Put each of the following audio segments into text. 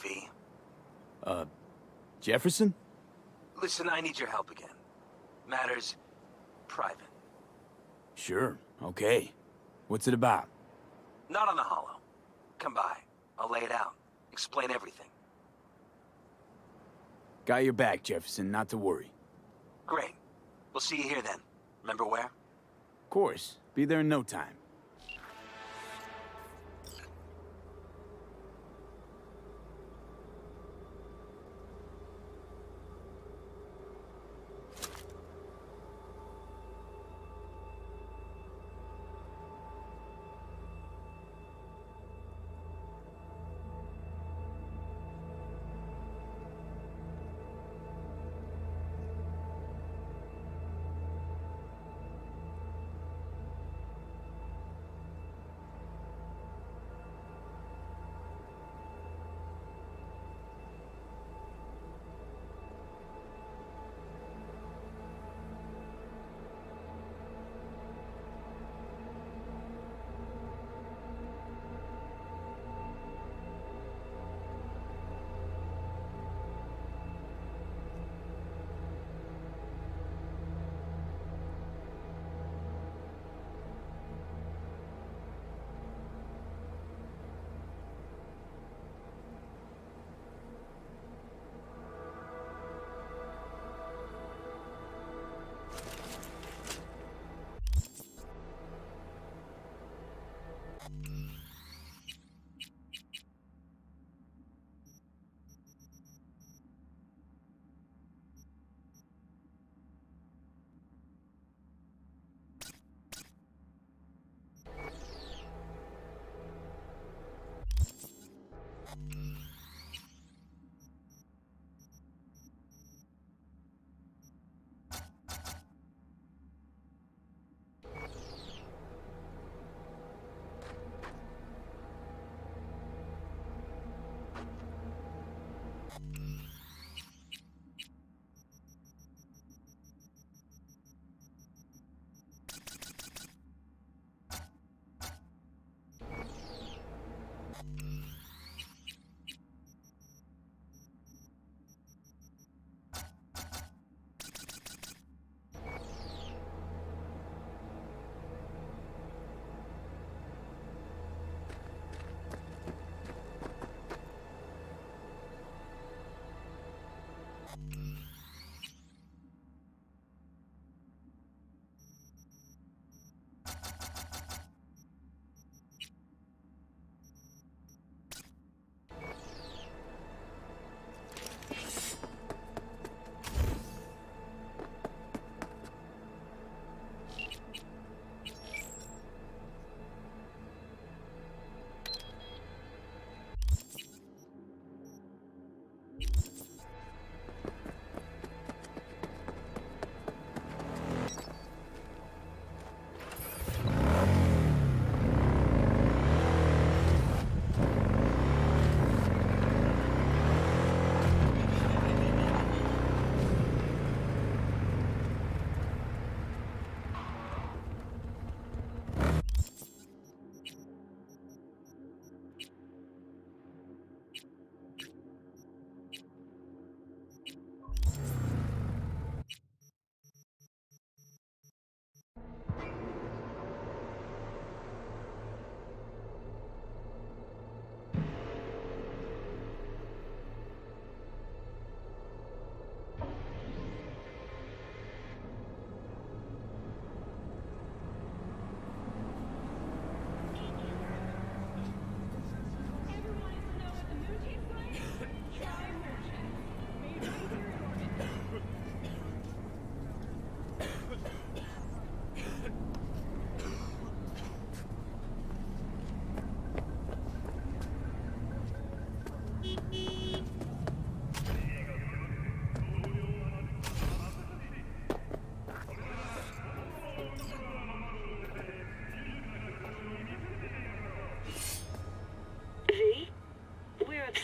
V? Jefferson? Listen, I need your help again. Matters private. Sure, okay. What's it about? Not on the holo. Come by. I'll lay it out. Explain everything. Got your back, Jefferson, not to worry. Great. We'll see you here then. Remember where? Of course. Be there in no time.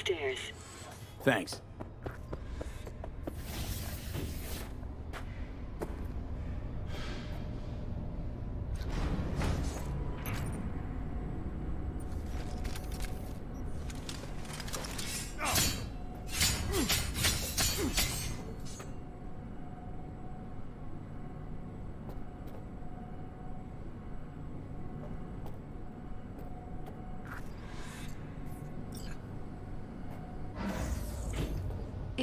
upstairs. Thanks.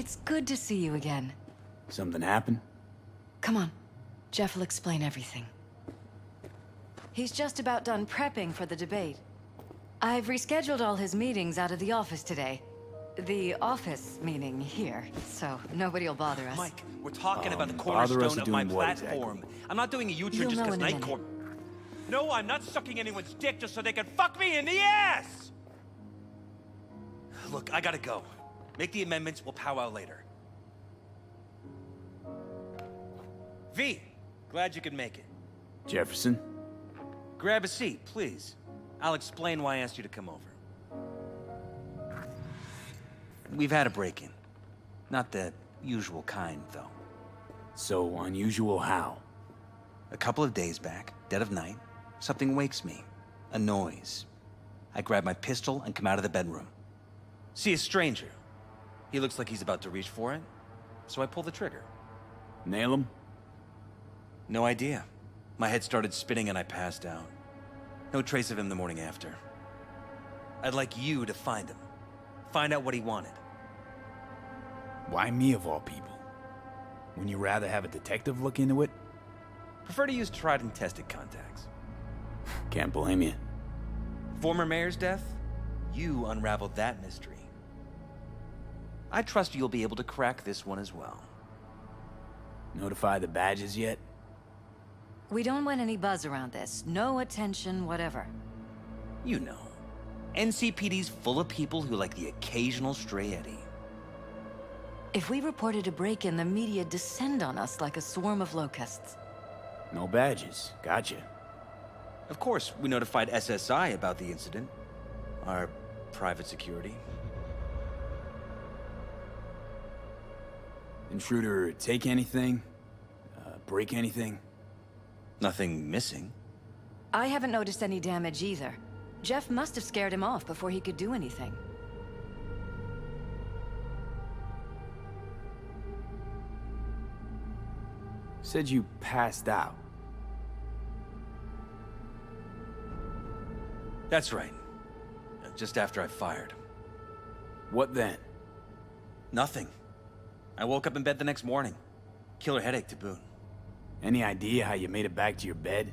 It's good to see you again. Something happened? Come on. Jeff will explain everything. He's just about done prepping for the debate. I've rescheduled all his meetings out of the office today. The office meaning here, so nobody'll bother us. Mike, we're talking about the bother us cornerstone of my doing what platform. exactly? I'm not doing a U-turn You'll just know because in a Night minute. Corp... No, I'm not sucking anyone's dick just so they can fuck me in the ass! Look, I gotta go. Make the amendments, we'll powwow later. V, glad you could make it. Jefferson? Grab a seat, please. I'll explain why I asked you to come over. We've had a break-in. Not the usual kind, though. So unusual how? A couple of days back, dead of night, something wakes me. A noise. I grab my pistol and come out of the bedroom. See a stranger. He looks like he's about to reach for it, so I pull the trigger. Nail him? No idea. My head started spinning and I passed out. No trace of him the morning after. I'd like you to find him. Find out what he wanted. Why me of all people? Wouldn't you rather have a detective look into it? Prefer to use tried and tested contacts. Can't blame you. Former mayor's death? You unraveled that mystery. I trust you'll be able to crack this one as well. Notify the badges yet? We don't want any buzz around this. No attention, whatever. You know. NCPD's full of people who like the occasional stray eddy. If we reported a break-in, the media descend on us like a swarm of locusts. No badges. Gotcha. Of course, we notified SSI about the incident. Our private security. Intruder take anything? Break anything? Nothing missing. I haven't noticed any damage either. Jeff must have scared him off before he could do anything. Said you passed out. That's right. Just after I fired. What then? Nothing. I woke up in bed the next morning. Killer headache to boot. Any idea how you made it back to your bed?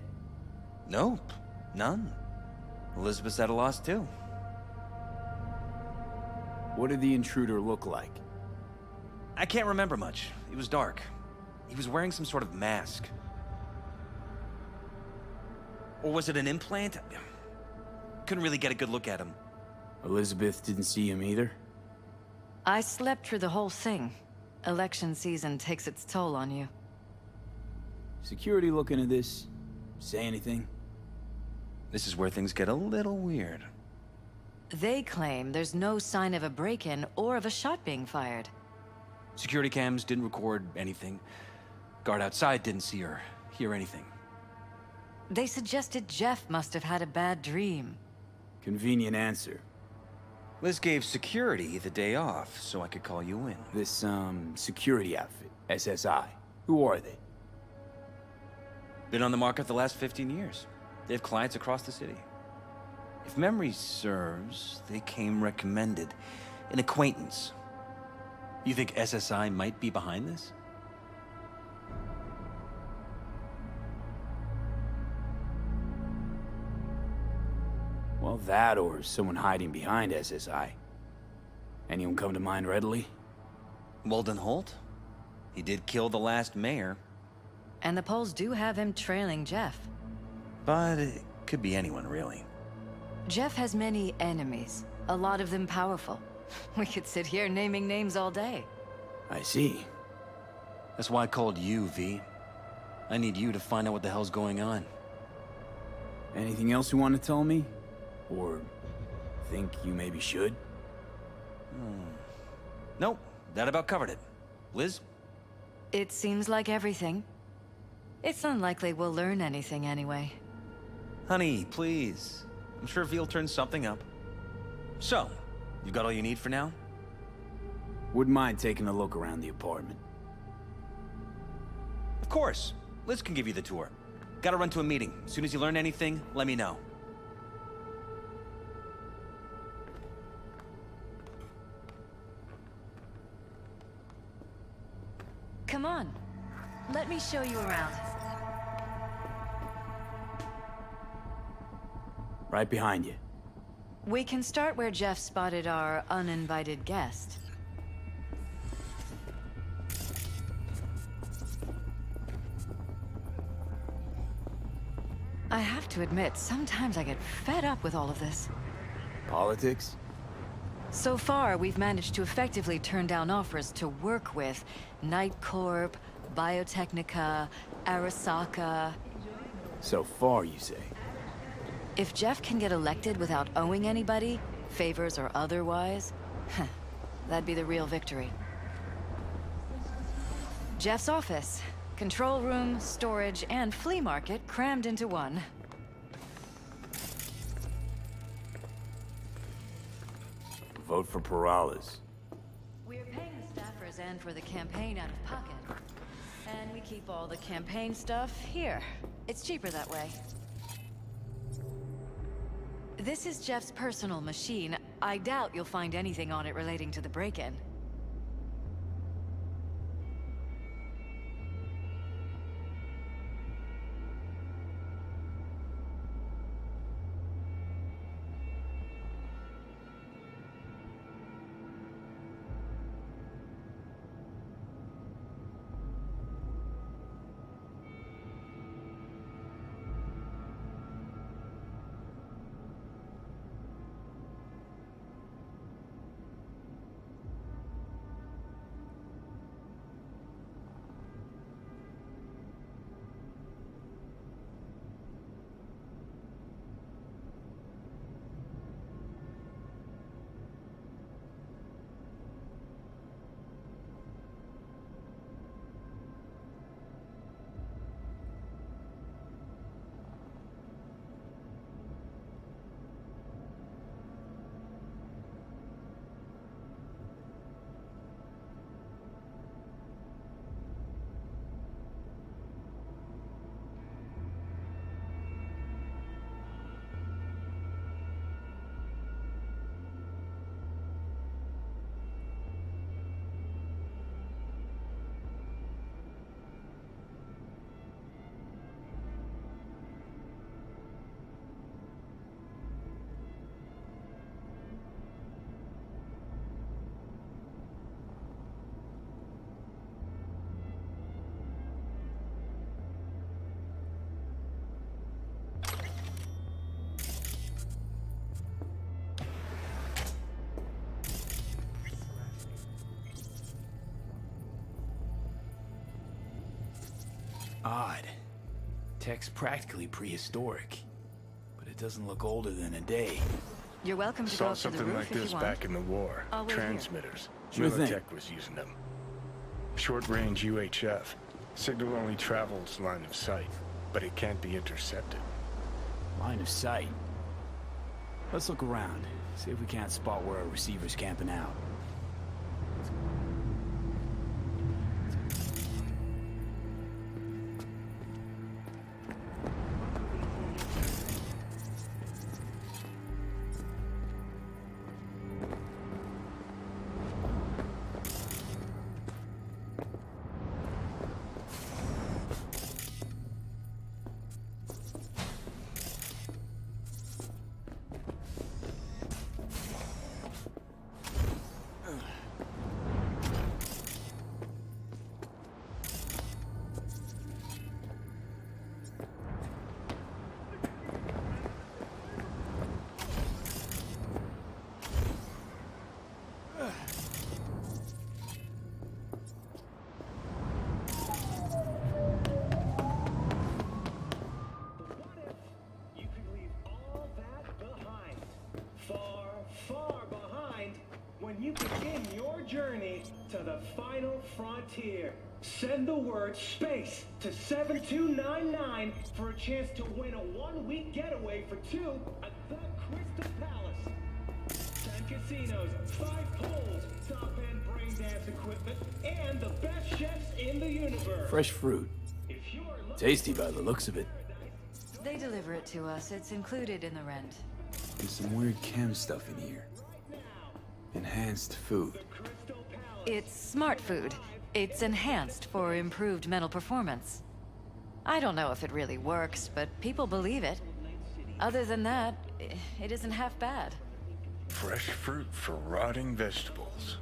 Nope. None. Elizabeth's at a loss too. What did the intruder look like? I can't remember much. It was dark. He was wearing some sort of mask. Or was it an implant? Couldn't really get a good look at him. Elizabeth didn't see him either? I slept through the whole thing. Election season takes its toll on you. Security look into this? Say anything? This is where things get a little weird. They claim there's no sign of a break-in or of a shot being fired. Security cams didn't record anything. Guard outside didn't see or hear anything. They suggested Jeff must have had a bad dream. Convenient answer. Liz gave security the day off, so I could call you in. This, security outfit, SSI. Who are they? Been on the market the last 15 years. They have clients across the city. If memory serves, they came recommended. An acquaintance. You think SSI might be behind this? Well, that or someone hiding behind SSI. Anyone come to mind readily? Walden Holt? He did kill the last mayor. And the polls do have him trailing Jeff. But it could be anyone, really. Jeff has many enemies, a lot of them powerful. We could sit here naming names all day. I see. That's why I called you, V. I need you to find out what the hell's going on. Anything else you want to tell me? Or think you maybe should? Nope, that about covered it. Liz? It seems like everything. It's unlikely we'll learn anything anyway. Honey, please. I'm sure V'll turn something up. So, you got all you need for now? Wouldn't mind taking a look around the apartment. Of course. Liz can give you the tour. Gotta run to a meeting. As soon as you learn anything, let me know. Come on. Let me show you around. Right behind you. We can start where Jeff spotted our uninvited guest. I have to admit, sometimes I get fed up with all of this. Politics? So far, we've managed to effectively turn down offers to work with Night Corp, Biotechnica, Arasaka. So far, you say? If Jeff can get elected without owing anybody, favors or otherwise, that'd be the real victory. Jeff's office. Control room, storage, and flea market crammed into one. Vote for Perales. We're paying the staffers and for the campaign out of pocket. And we keep all the campaign stuff here. It's cheaper that way. This is Jeff's personal machine. I doubt you'll find anything on it relating to the break-in. Odd. Tech's practically prehistoric. But it doesn't look older than a day. You're welcome to go Saw up to the something roof like if this you want. back in the war. I'll wait here. Transmitters. Sure thing. Militech was using them. Short-range UHF. Signal only travels line of sight, but it can't be intercepted. Line of sight. Let's look around. See if we can't spot where our receiver's camping out. You begin your journey to the final frontier. Send the word SPACE to 7299 for a chance to win a one-week getaway for two at the Crystal Palace. 10 casinos, 5 pools, top-end brain dance equipment, and the best chefs in the universe. Fresh fruit. If you're looking Tasty by the looks of it. They deliver it to us. It's included in the rent. There's some weird chem stuff in here. Enhanced food. It's smart food. It's enhanced for improved mental performance. I don't know if it really works, but people believe it. Other than that, it isn't half bad. Fresh fruit for rotting vegetables.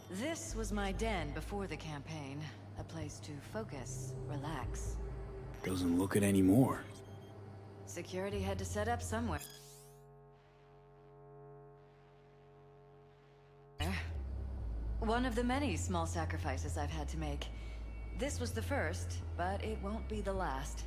This was my den before the campaign. A place to focus, relax. Doesn't look it anymore. Security had to set up somewhere. One of the many small sacrifices I've had to make. This was the first, but it won't be the last.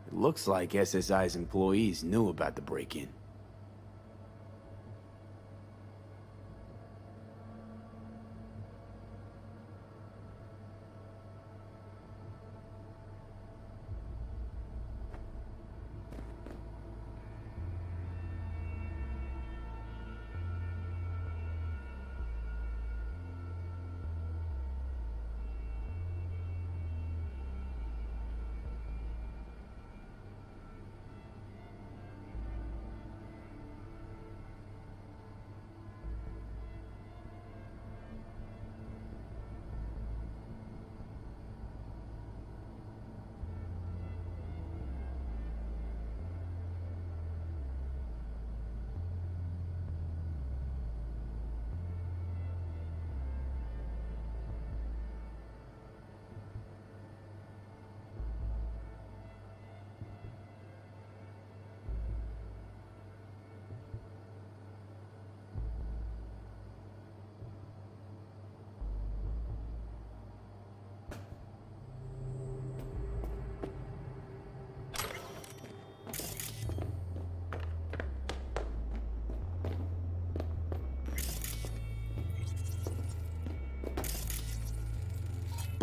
It looks like SSI's employees knew about the break-in.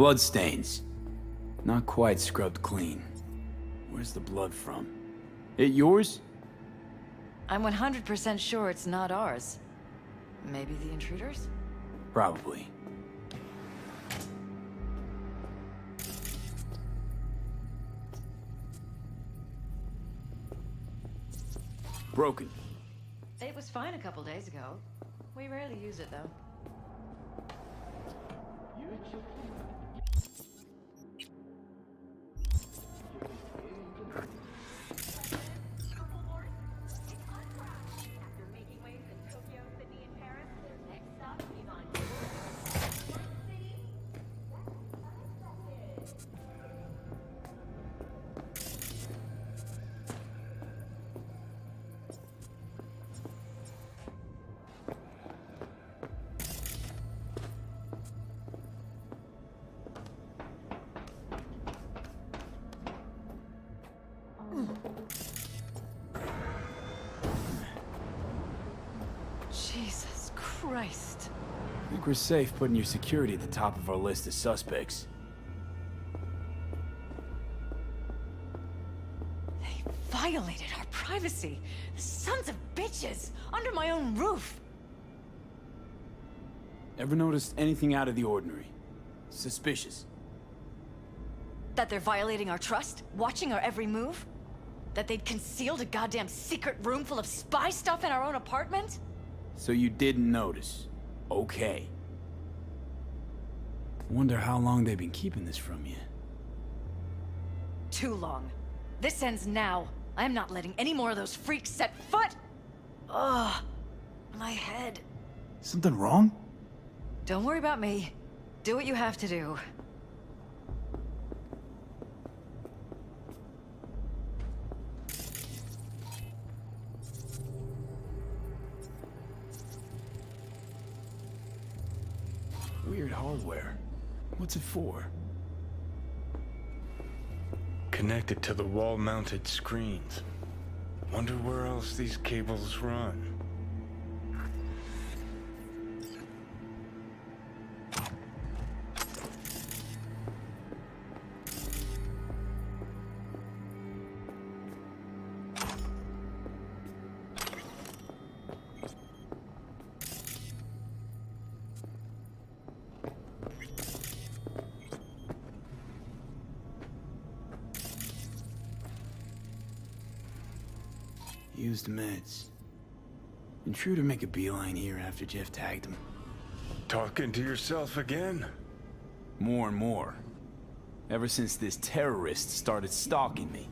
Bloodstains. Not quite scrubbed clean. Where's the blood from? It yours? I'm 100% sure it's not ours. Maybe the intruders? Probably. Broken. It was fine a couple days ago. We rarely use it, though. Jesus Christ. I think we're safe putting your security at the top of our list of suspects. They violated our privacy. The sons of bitches! Under my own roof! Ever noticed anything out of the ordinary? Suspicious? That they're violating our trust? Watching our every move? That they'd concealed a goddamn secret room full of spy stuff in our own apartment? So you didn't notice. Okay. Wonder how long they've been keeping this from you. Too long. This ends now. I am not letting any more of those freaks set foot! Ugh, my head. Something wrong? Don't worry about me. Do what you have to do. Weird hardware. What's it for? Connected to the wall-mounted screens. Wonder where else these cables run. Used meds. Intruder make a beeline here after Jeff tagged him. Talking to yourself again? More and more. Ever since this terrorist started stalking me.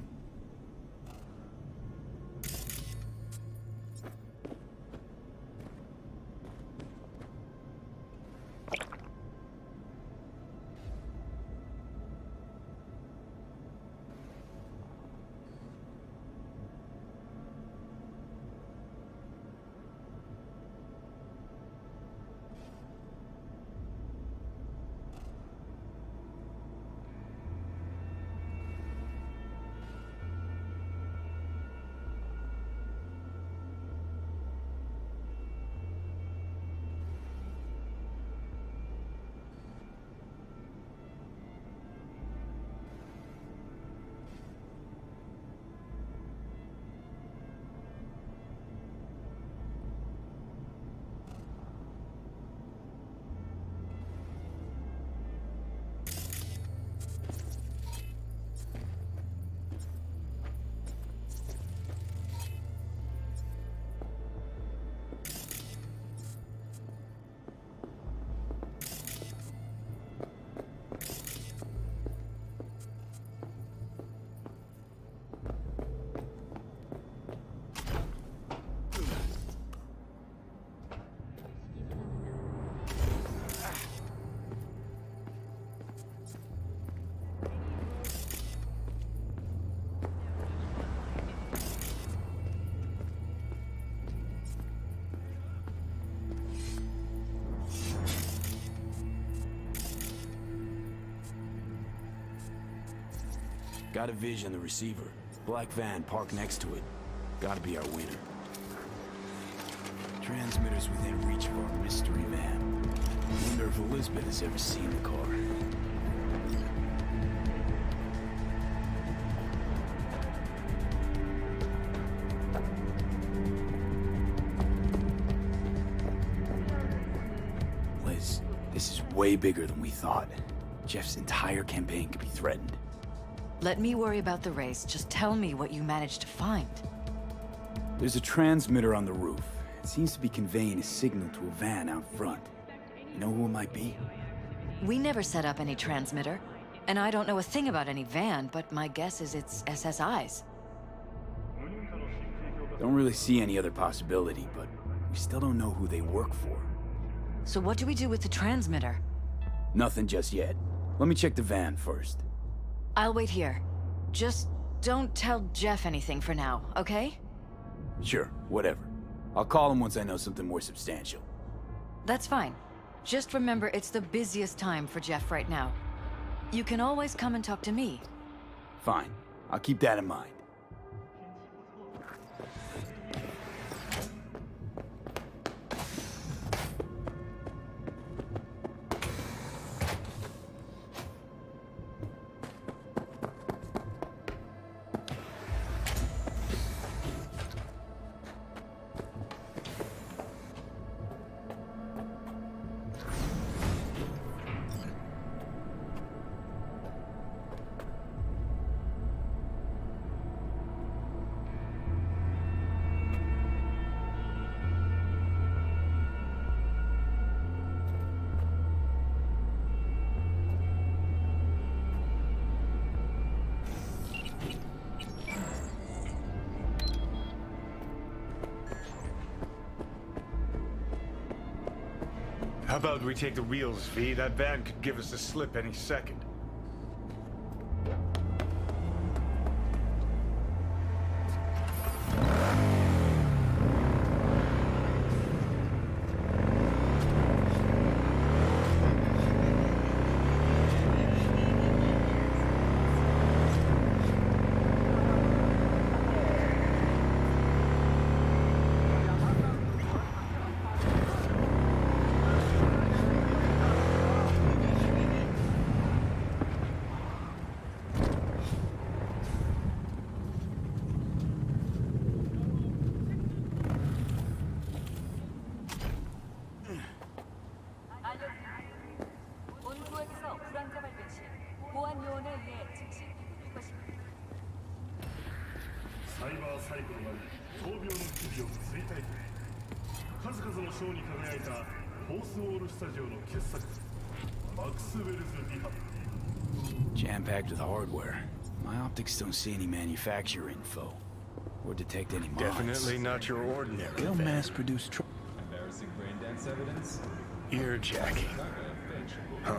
Got a vision on the receiver. Black van parked next to it. Gotta be our winner. Transmitters within reach of our mystery van. Wonder if Elizabeth has ever seen the car. Liz, this is way bigger than we thought. Jeff's entire campaign could be threatened. Let me worry about the race. Just tell me what you managed to find. There's a transmitter on the roof. It seems to be conveying a signal to a van out front. You know who it might be? We never set up any transmitter. And I don't know a thing about any van, but my guess is it's SSI's. Don't really see any other possibility, but we still don't know who they work for. So what do we do with the transmitter? Nothing just yet. Let me check the van first. I'll wait here. Just don't tell Jeff anything for now, okay? Sure, whatever. I'll call him once I know something more substantial. That's fine. Just remember it's the busiest time for Jeff right now. You can always come and talk to me. Fine. I'll keep that in mind. How about we take the wheels, V? That van could give us the slip any second. 본부에서 불황자 발견 시 보안 요원에 의해 즉시 구출될 것입니다. サイバーサイクルは闘病の危機を追体数々の賞に輝いたフォースウォールスタジオの傑作マックス・ウェルズ・リハブ Jam-packed with hardware. My optics don't see any manufacturer info. Or detect any mods. Definitely not your ordinary They'll van. mass-produce Embarrassing brain dance evidence? Ear jacking. Huh.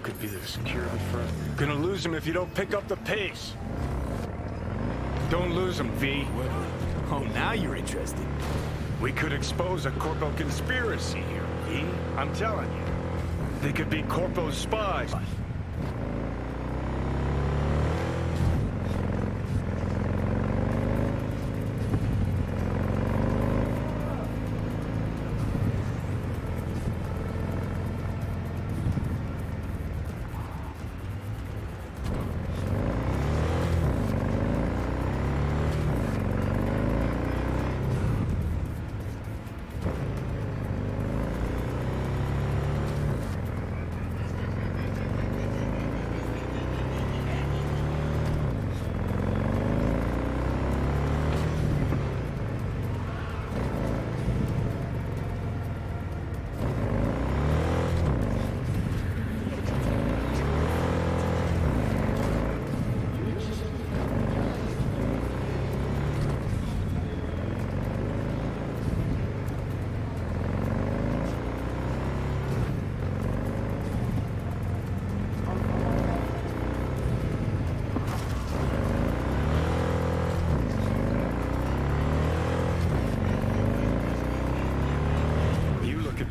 Could be the security firm. Gonna lose him if you don't pick up the pace. Don't lose him, V. Oh, now you're interested. We could expose a Corpo conspiracy here, V. I'm telling you. They could be Corpo's spies.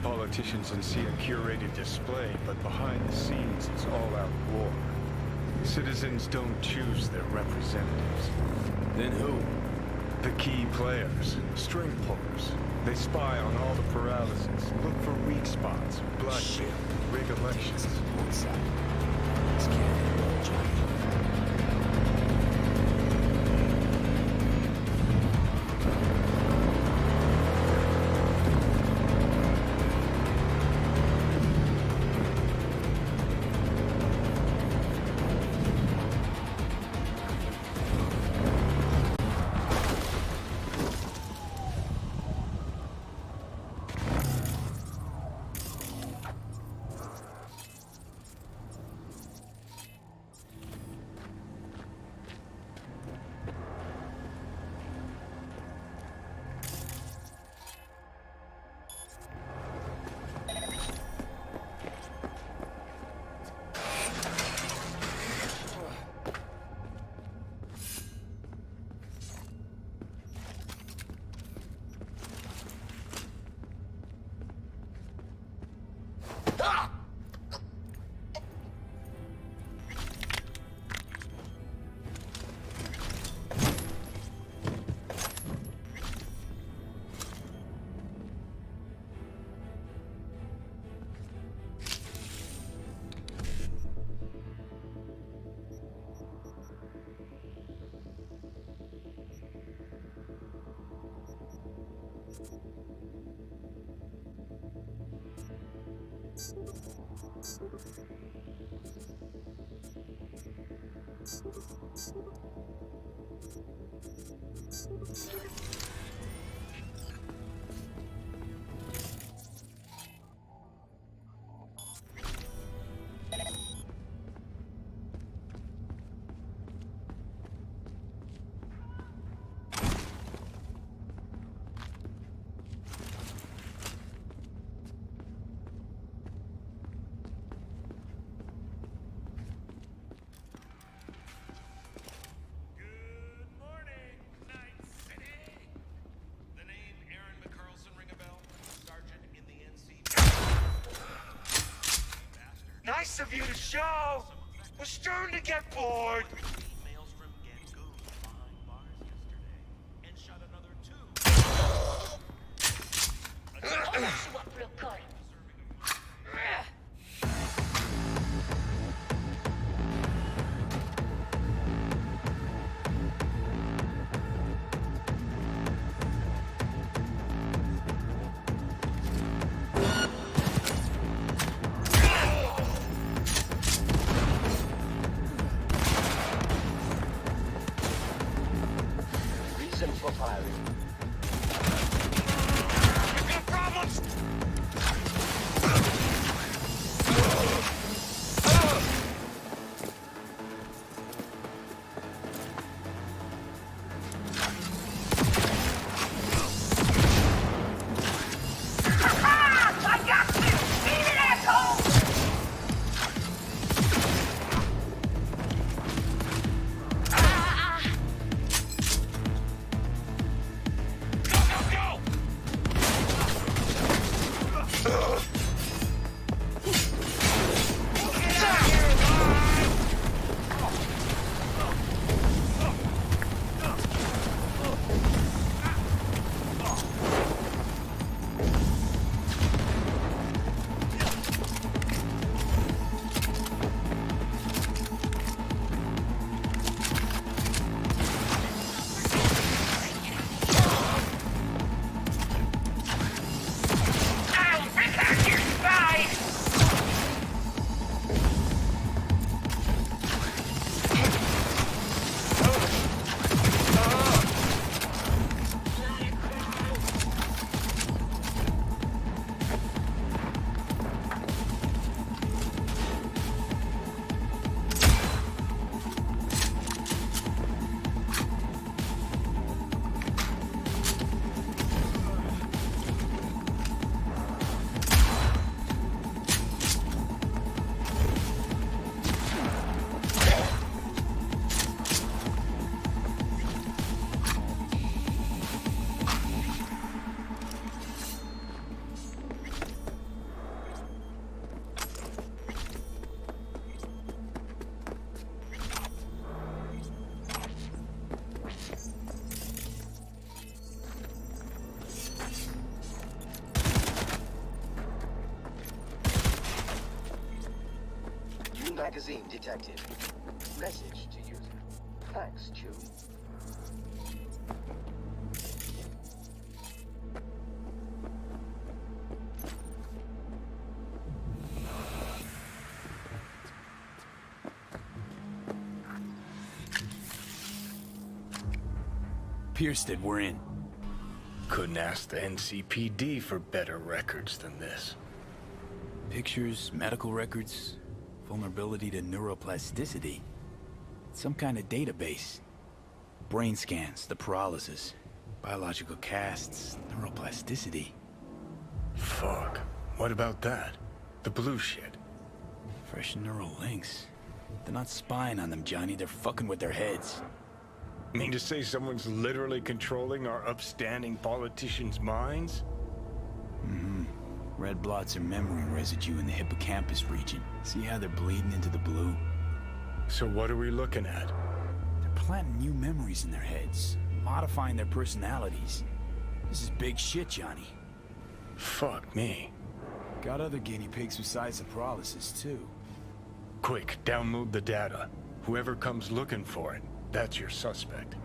Politicians and see a curated display, but behind the scenes it's all-out war. Citizens don't choose their representatives. Then who? The key players, string pullers. They spy on all the paralysis, look for weak spots, blackmail, rig elections. One side. This can't end well, Johnny. nice of you to show. Was starting to get bored. Reason for firing. You got problems? Magazine detected. Message to user. Thanks, Chew. Pierstead, we're in. Couldn't ask the NCPD for better records than this. Pictures, medical records, vulnerability to neuroplasticity. Some kind of database. Brain scans, the paralysis, biological casts, neuroplasticity. Fuck. What about that? The blue shit. Fresh neural links. They're not spying on them, Johnny. They're fucking with their heads. Mean to say someone's literally controlling our upstanding politicians' minds? Mm-hmm. Red blots are memory residue in the hippocampus region. See how they're bleeding into the blue? So what are we looking at? They're planting new memories in their heads, modifying their personalities. This is big shit, Johnny. Fuck me. Got other guinea pigs besides the paralysis, too. Quick, download the data. Whoever comes looking for it, that's your suspect.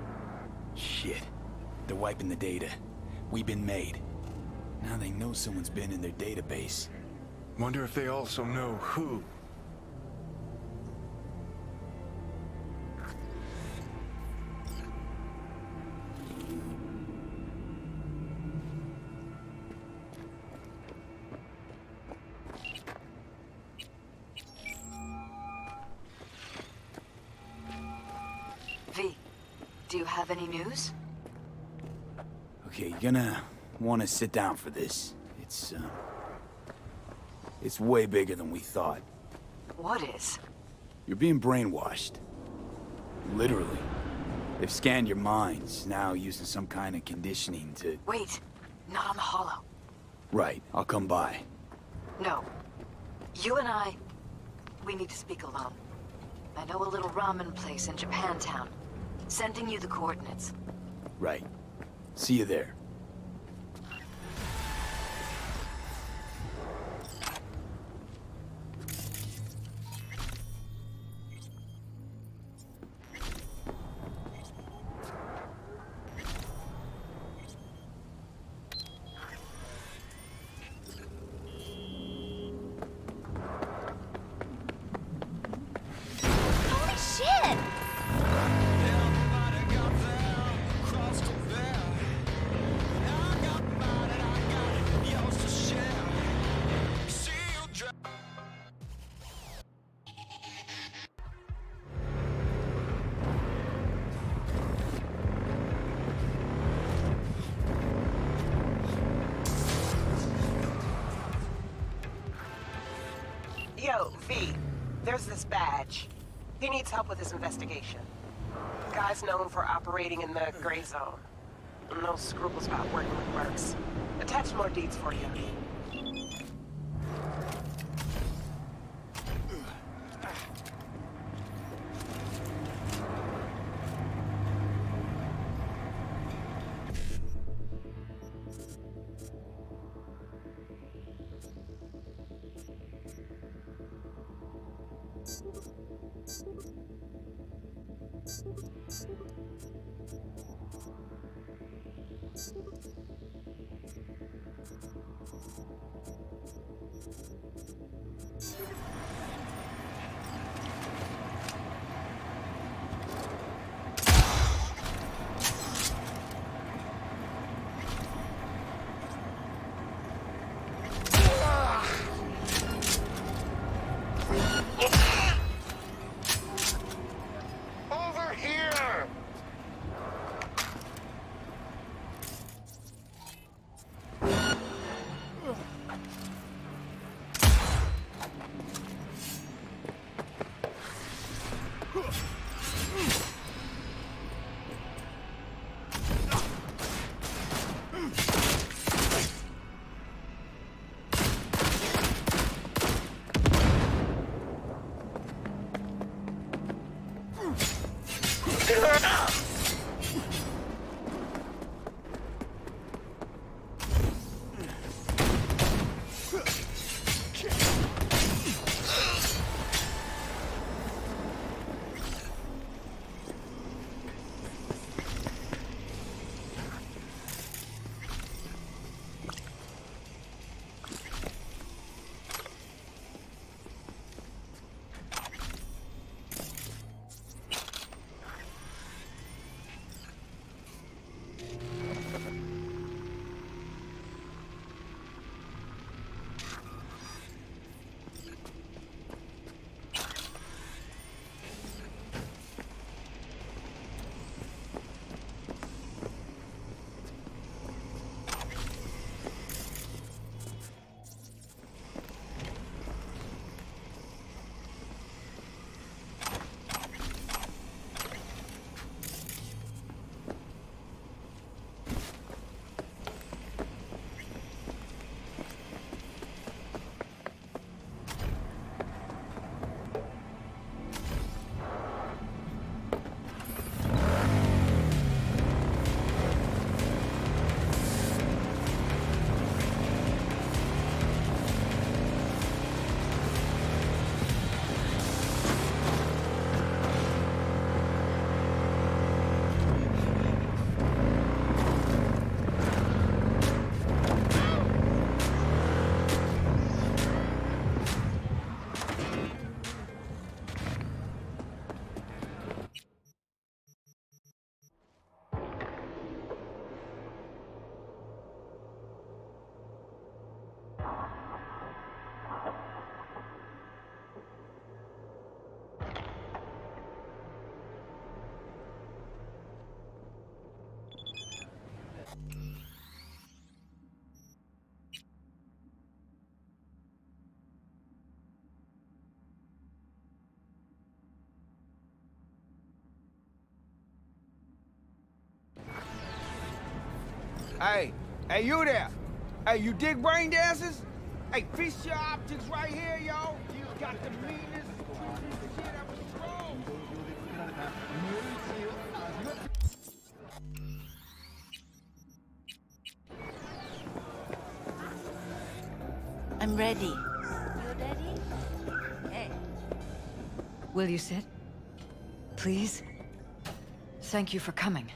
Shit. They're wiping the data. We've been made. Now they know someone's been in their database. Wonder if they also know who. V, do you have any news? Okay, you're gonna want to sit down for this. It's way bigger than we thought. What is? You're being brainwashed. Literally. They've scanned your minds, now using some kind of conditioning to... Wait, not on the Hollow. Right, I'll come by. No. You and I, We need to speak alone. I know a little ramen place in Japantown. Sending you the coordinates. Right. See you there. Holy shit! Yo, V, there's this badge. He needs help with his investigation. Guy's known for operating in the gray zone. No scruples about working with mercs. Attach more deeds for you. Over here! Hey, you there? Hey, you dig brain dances? Hey, feast your optics right here, yo. You got the meanest I'm ready. You ready? Hey. Will you sit? Please? Thank you for coming.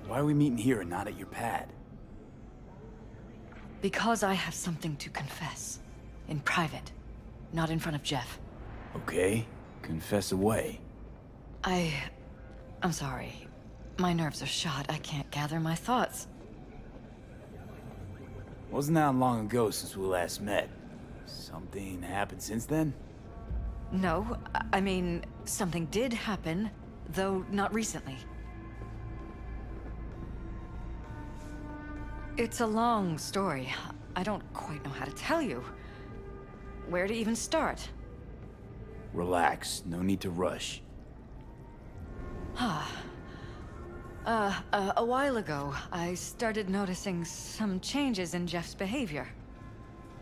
Why are we meeting here and not at your pad? Because I have something to confess. In private. Not in front of Jeff. Okay, confess away. I'm sorry. My nerves are shot. I can't gather my thoughts. Wasn't that long ago since we last met? Something happened since then? No, I mean, something did happen, though not recently. It's a long story. I don't quite know how to tell you. Where to even start? Relax, no need to rush. A while ago, I started noticing some changes in Jeff's behavior.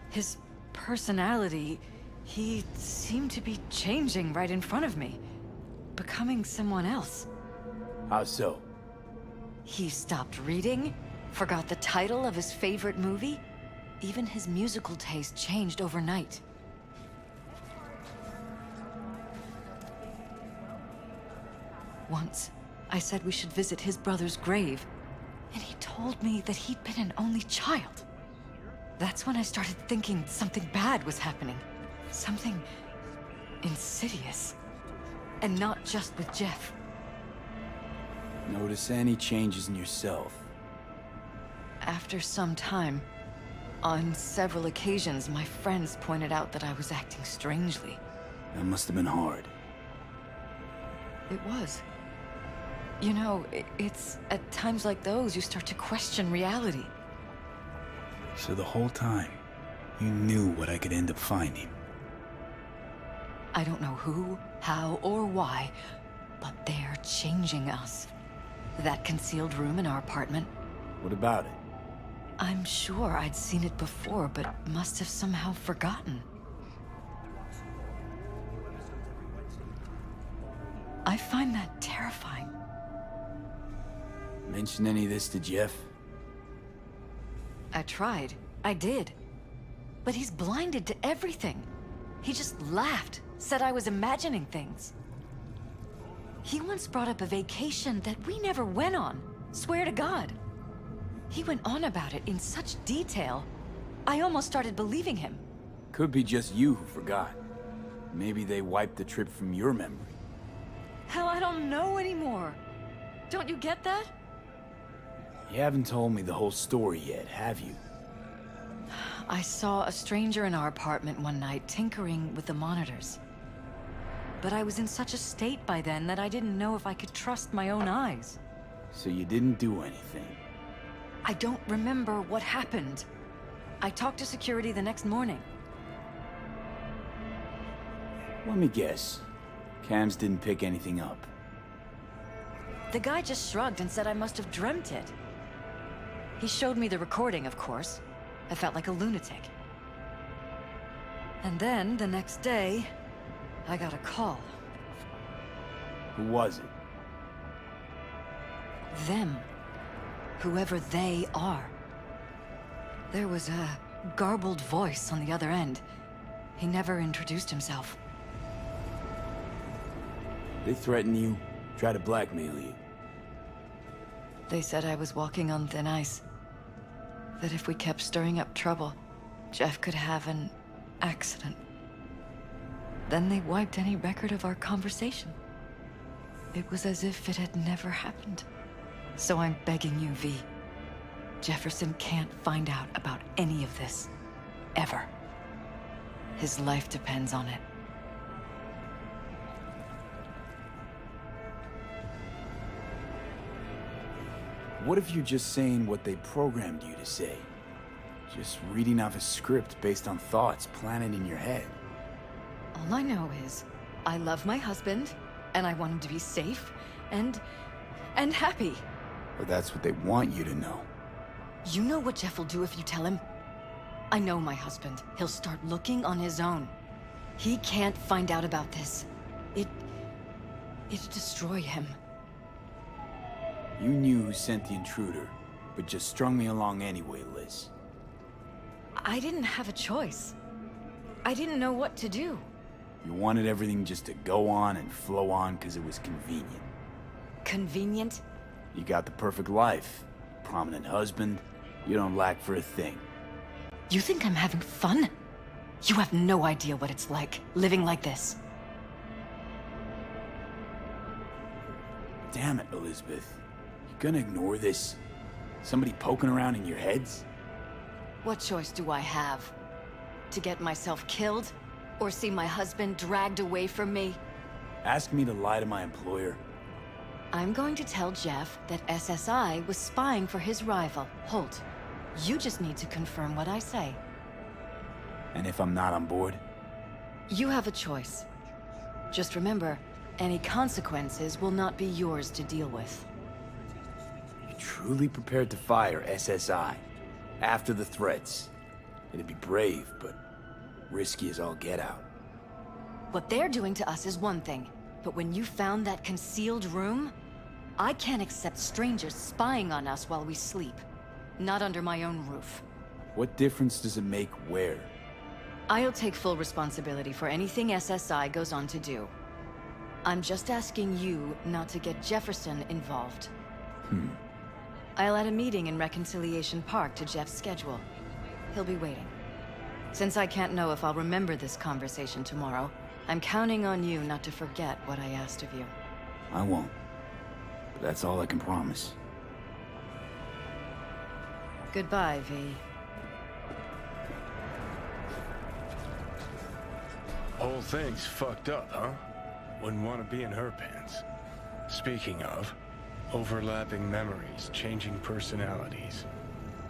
His personality, he seemed to be changing right in front of me. Becoming someone else. How so? He stopped reading, forgot the title of his favorite movie. Even his musical taste changed overnight. Once, I said we should visit his brother's grave, and he told me that he'd been an only child. That's when I started thinking something bad was happening. Something insidious. And not just with Jeff. Notice any changes in yourself? After some time, on several occasions, my friends pointed out that I was acting strangely. That must have been hard. It was. You know, it's at times like those you start to question reality. So the whole time, you knew what I could end up finding. I don't know who, how, or why, but they're changing us. That concealed room in our apartment. What about it? I'm sure I'd seen it before, but must have somehow forgotten. I find that terrifying. Mention any of this to Jeff? I tried. I did. But he's blinded to everything. He just laughed, said I was imagining things. He once brought up a vacation that we never went on. Swear to God. He went on about it in such detail. I almost started believing him. Could be just you who forgot. Maybe they wiped the trip from your memory. Hell, I don't know anymore. Don't you get that? You haven't told me the whole story yet, have you? I saw a stranger in our apartment one night tinkering with the monitors. But I was in such a state by then that I didn't know if I could trust my own eyes. So you didn't do anything? I don't remember what happened. I talked to security the next morning. Let me guess. Cams didn't pick anything up. The guy just shrugged and said I must have dreamt it. He showed me the recording, of course. I felt like a lunatic. And then, the next day, I got a call. Who was it? Them. Whoever they are. There was a garbled voice on the other end. He never introduced himself. They threatened you, try to blackmail you. They said I was walking on thin ice. That if we kept stirring up trouble, Jeff could have an accident. Then they wiped any record of our conversation. It was as if it had never happened. So I'm begging you, V. Jefferson can't find out about any of this. Ever. His life depends on it. What if you're just saying what they programmed you to say? Just reading off a script based on thoughts planted in your head. All I know is, I love my husband, and I want him to be safe, and happy. Or that's what they want you to know. You know what Jeff will do if you tell him? I know my husband. He'll start looking on his own. He can't find out about this. It'd destroy him. You knew who sent the intruder. but just strung me along anyway, Liz. I didn't have a choice. I didn't know what to do. You wanted everything just to go on and flow on because it was convenient. Convenient? You got the perfect life. Prominent husband. You don't lack for a thing. You think I'm having fun? You have no idea what it's like, living like this. Damn it, Elizabeth. You gonna ignore this? Somebody poking around in your heads? What choice do I have? To get myself killed? Or see my husband dragged away from me? Ask me to lie to my employer. I'm going to tell Jeff that SSI was spying for his rival, Holt. You just need to confirm what I say. And if I'm not on board? You have a choice. Just remember, any consequences will not be yours to deal with. You truly prepared to fire SSI? After the threats? It'd be brave, but risky as all get out. What they're doing to us is one thing, but when you found that concealed room, I can't accept strangers spying on us while we sleep. Not under my own roof. What difference does it make where? I'll take full responsibility for anything SSI goes on to do. I'm just asking you not to get Jefferson involved. I'll add a meeting in Reconciliation Park to Jeff's schedule. He'll be waiting. Since I can't know if I'll remember this conversation tomorrow, I'm counting on you not to forget what I asked of you. I won't. But that's all I can promise. Goodbye, V. Whole thing's fucked up, huh? Wouldn't want to be in her pants. Speaking of, overlapping memories, changing personalities.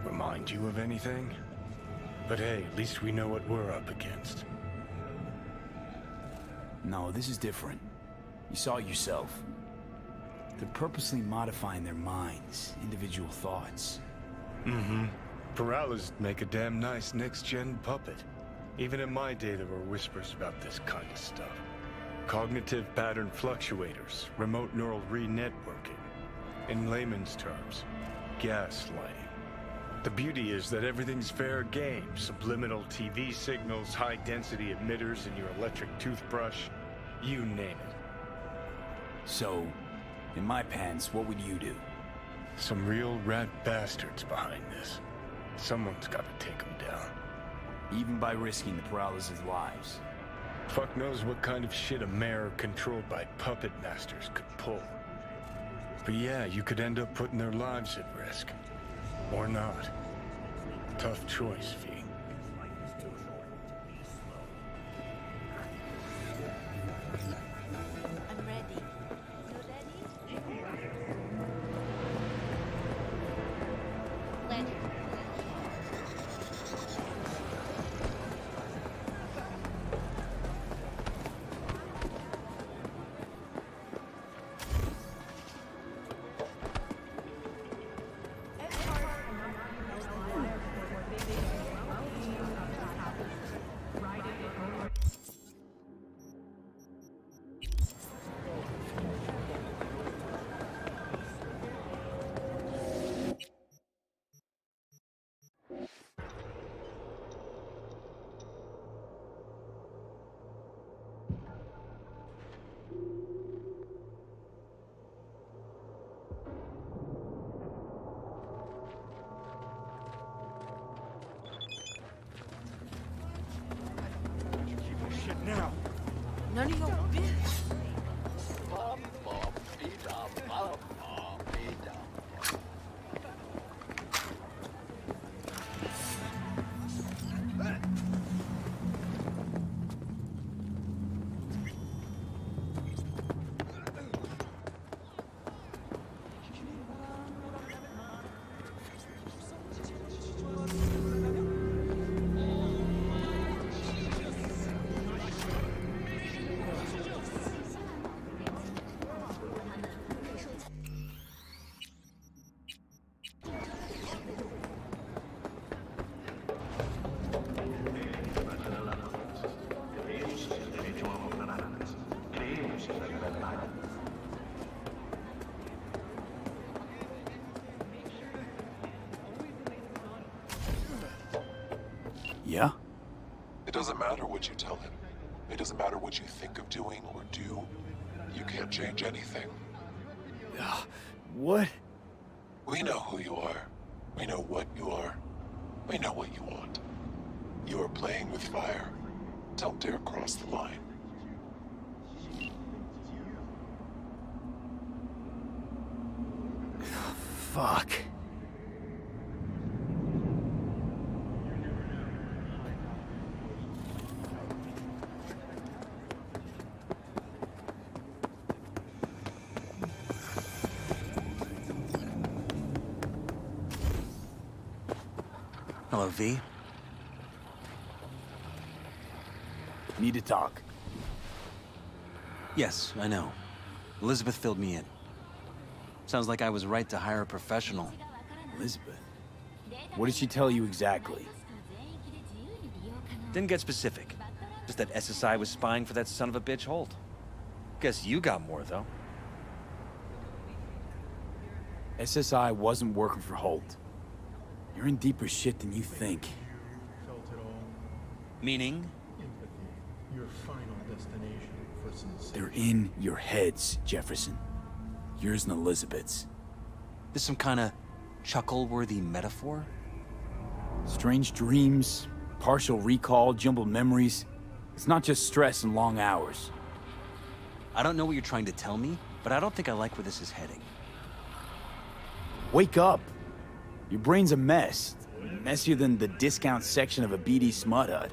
Remind you of anything? But hey, at least we know what we're up against. No, this is different. You saw it yourself. They're purposely modifying their minds, individual thoughts. Peralez make a damn nice next-gen puppet. Even in my day, there were whispers about this kind of stuff. Cognitive pattern fluctuators, remote neural re-networking. In layman's terms, gaslighting. The beauty is that everything's fair game. Subliminal TV signals, high-density emitters in your electric toothbrush. You name it. So, in my pants, what would you do? Some real rat bastards behind this. Someone's gotta take them down. Even by risking the Peralez's lives. Fuck knows what kind of shit a mayor controlled by puppet masters could pull. But yeah, you could end up putting their lives at risk. Or not. Tough choice, V. I'm ready. You ready? Ready. None of your business. Yeah? It doesn't matter what you tell him. It doesn't matter what you think of doing or do. You can't change anything. What? We know who you are. We know what you are. We know what you want. You are playing with fire. Don't dare cross the line. Fuck. Hello, V. Need to talk. Yes, I know. Elizabeth filled me in. Sounds like I was right to hire a professional. Elizabeth? What did she tell you exactly? Didn't get specific. Just that SSI was spying for that son of a bitch Holt. Guess you got more, though. SSI wasn't working for Holt. You're in deeper shit than you think. Meaning? Your final destination for sincerity. They're in your heads, Jefferson. Yours and Elizabeth's. This some kind of chuckle-worthy metaphor? Strange dreams, partial recall, jumbled memories. It's not just stress and long hours. I don't know what you're trying to tell me, but I don't think I like where this is heading. Wake up! Your brain's a mess. Messier than the discount section of a BD smut hut.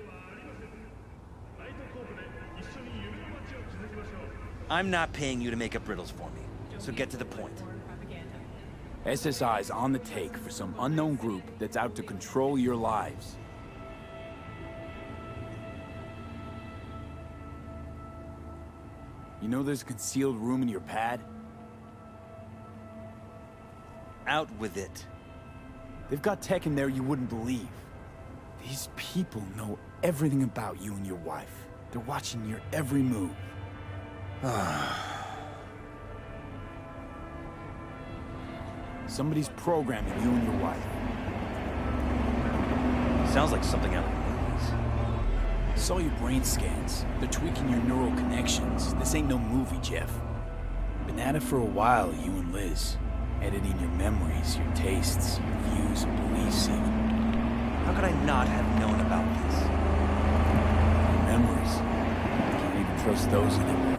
I'm not paying you to make up riddles for me, so get to the point. SSI's on the take for some unknown group that's out to control your lives. You know there's a concealed room in your pad? Out with it. They've got tech in there you wouldn't believe. These people know everything about you and your wife. They're watching your every move. Somebody's programming you and your wife. Sounds like something out of the movies. Saw your brain scans. They're tweaking your neural connections. This ain't no movie, Jeff. Been at it for a while, you and Liz. Editing your memories, your tastes, your views and beliefs even. How could I not have known about this? Your memories. Can't even trust those anymore.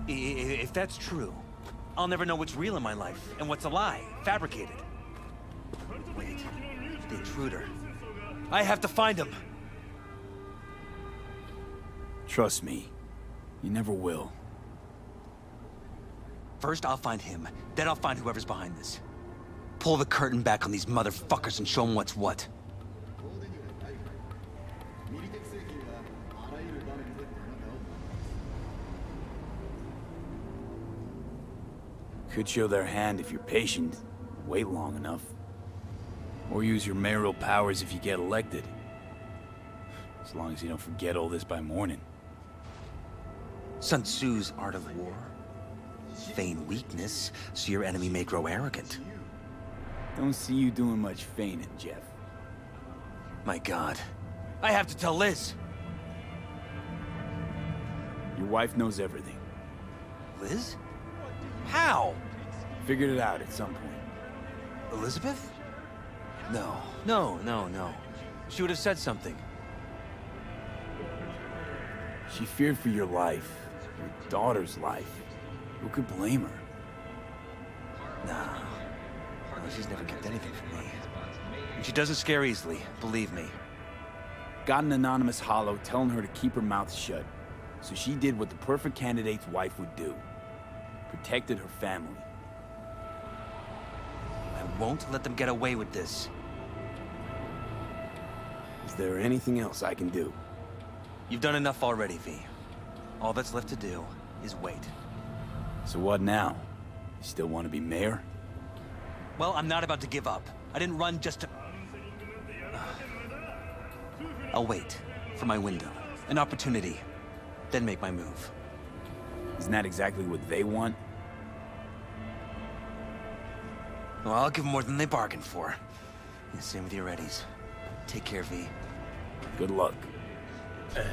If that's true, I'll never know what's real in my life and what's a lie, fabricated. Wait, the intruder. I have to find him. Trust me, you never will. First, I'll find him. Then I'll find whoever's behind this. Pull the curtain back on these motherfuckers and show them what's what. Could show their hand if you're patient, wait long enough. Or use your mayoral powers if you get elected. As long as you don't forget all this by morning. Sun Tzu's art of war. Feign weakness, so your enemy may grow arrogant. Don't see you doing much feigning, Jeff. My God. I have to tell Liz! Your wife knows everything. Liz? How? Figured it out at some point. Elizabeth? No. She would have said something. She feared for your life, your daughter's life. Who could blame her? No, she's never kept anything from me. And she doesn't scare easily, believe me. Got an anonymous holo telling her to keep her mouth shut. So she did what the perfect candidate's wife would do. Protected her family. I won't let them get away with this. Is there anything else I can do? You've done enough already, V. All that's left to do is wait. So what now? You still want to be mayor? Well, I'm not about to give up. I didn't run just to... I'll wait for my window. An opportunity then make my move. Isn't that exactly what they want? Well, I'll give them more than they bargained for. And same with your readies. Take care, V. Good luck. And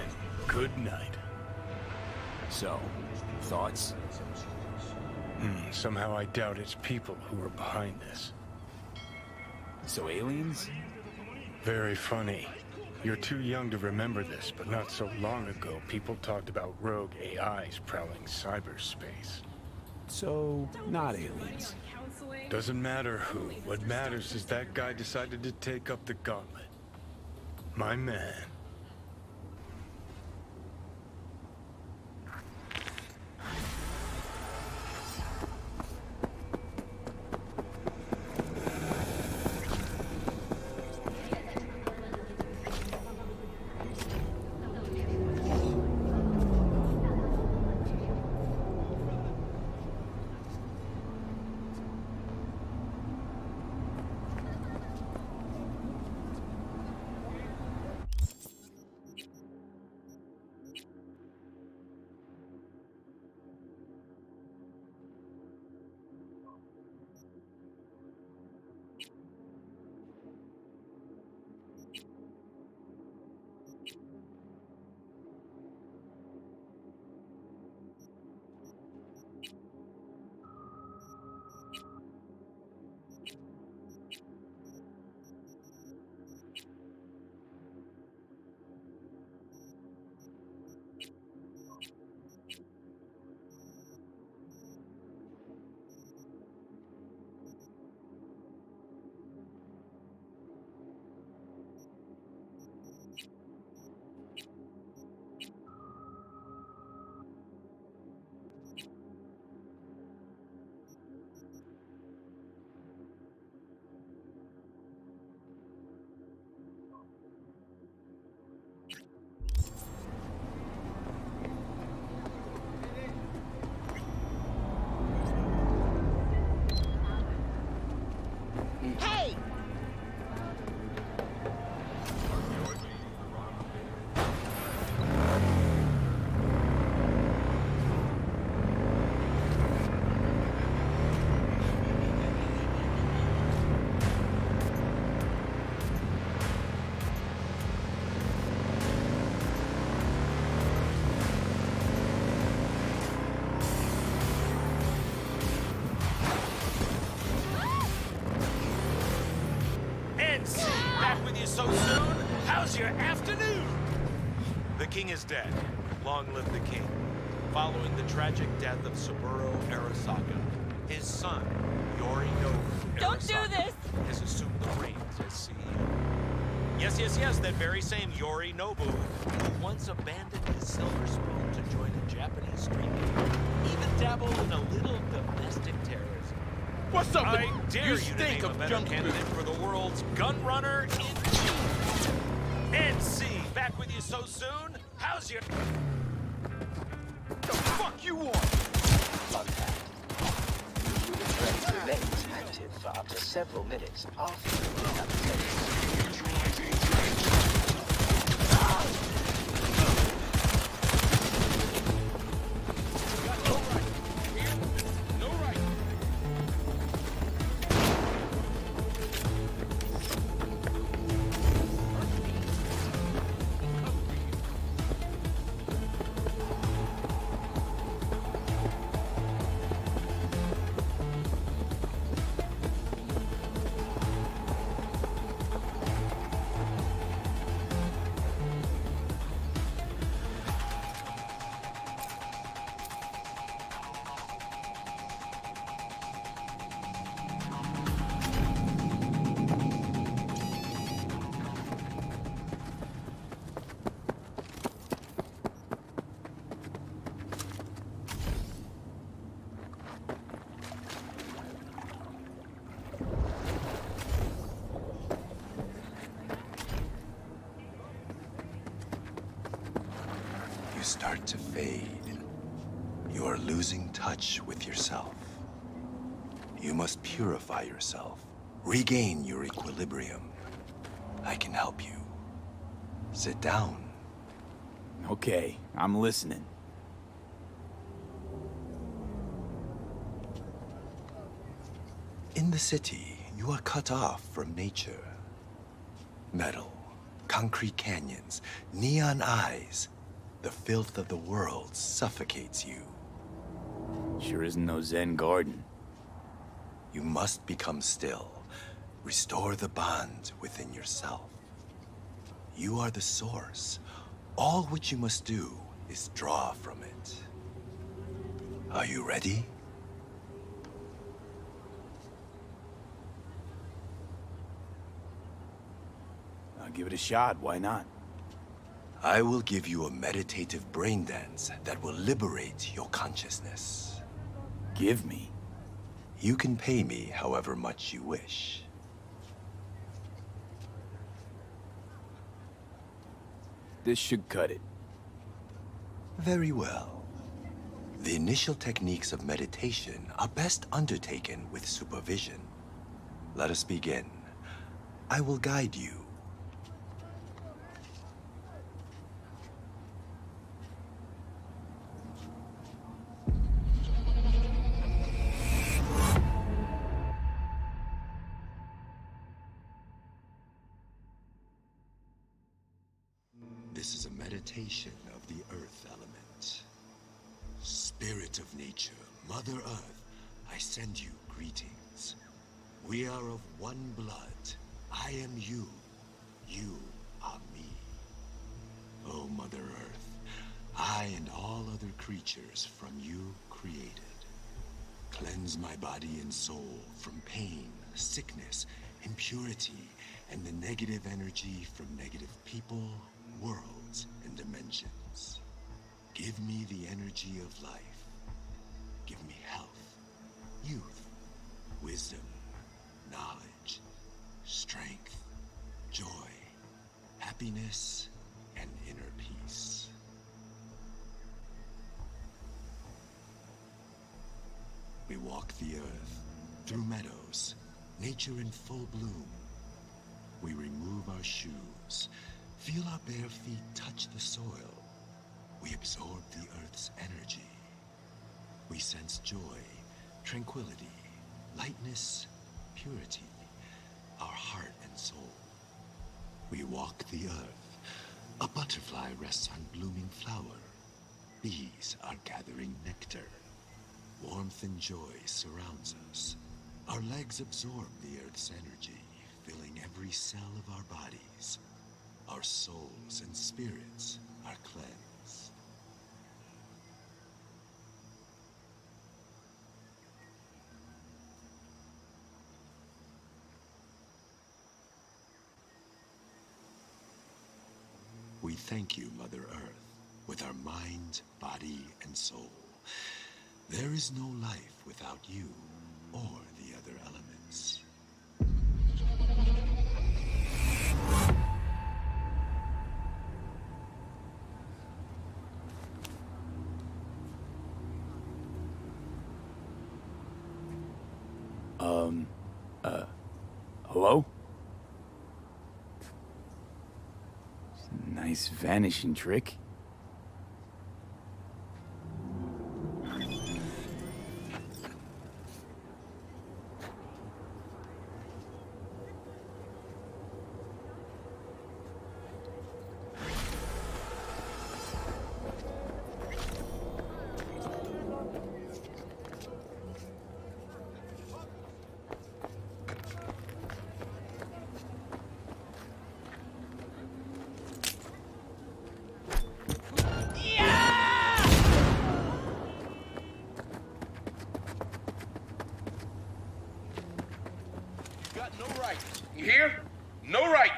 good night. So, thoughts? Somehow I doubt it's people who are behind this. So aliens? Very funny. You're too young to remember this, but not so long ago, people talked about rogue AIs prowling cyberspace. So, not aliens. Doesn't matter who. What matters is that guy decided to take up the gauntlet. My man. So soon? How's your afternoon? The king is dead. Long live the king. Following the tragic death of Saburo Arasaka, his son, Yorinobu Don't do Arasaka, this! has assumed the reins as CEO. Yes, that very same Yorinobu, who once abandoned his silver spoon to join a Japanese street gang, even dabbled in a little domestic terrorism. What's up? I dare you to name a better candidate for the world's gun runner in chief. NC, back with you so soon? How's your... The fuck you want? Fuck that. The threat remains active for up to several minutes after the application. You start to fade. You are losing touch with yourself. You must purify yourself. Regain your equilibrium. I can help you. Sit down. Okay, I'm listening. In the city, you are cut off from nature. Metal, concrete canyons, neon eyes. The filth of the world suffocates you. Sure isn't no Zen garden. You must become still. Restore the bond within yourself. You are the source. All which you must do is draw from it. Are you ready? I'll give it a shot, why not? I will give you a meditative brain dance that will liberate your consciousness. Give me? You can pay me however much you wish. This should cut it. Very well. The initial techniques of meditation are best undertaken with supervision. Let us begin. I will guide you. This is a meditation of the Earth element. Spirit of nature, Mother Earth, I send you greetings. We are of one blood. I am you. You are me. Oh, Mother Earth, I and all other creatures from you created. Cleanse my body and soul from pain, sickness, impurity, and the negative energy from negative people, worlds, and dimensions. Give me the energy of life. Give me health, youth, wisdom, knowledge, strength, joy, happiness, and inner peace. We walk the earth, through meadows, nature in full bloom. We remove our shoes, feel our bare feet touch the soil. We absorb the earth's energy. We sense joy, tranquility, lightness, purity, our heart and soul. We walk the earth. A butterfly rests on blooming flower. Bees are gathering nectar. Warmth and joy surrounds us. Our legs absorb the earth's energy, filling every cell of our bodies. Our souls and spirits are cleansed. We thank you, Mother Earth, with our mind, body, and soul. There is no life without you or the other elements. Hello? Nice vanishing trick. You hear? No right.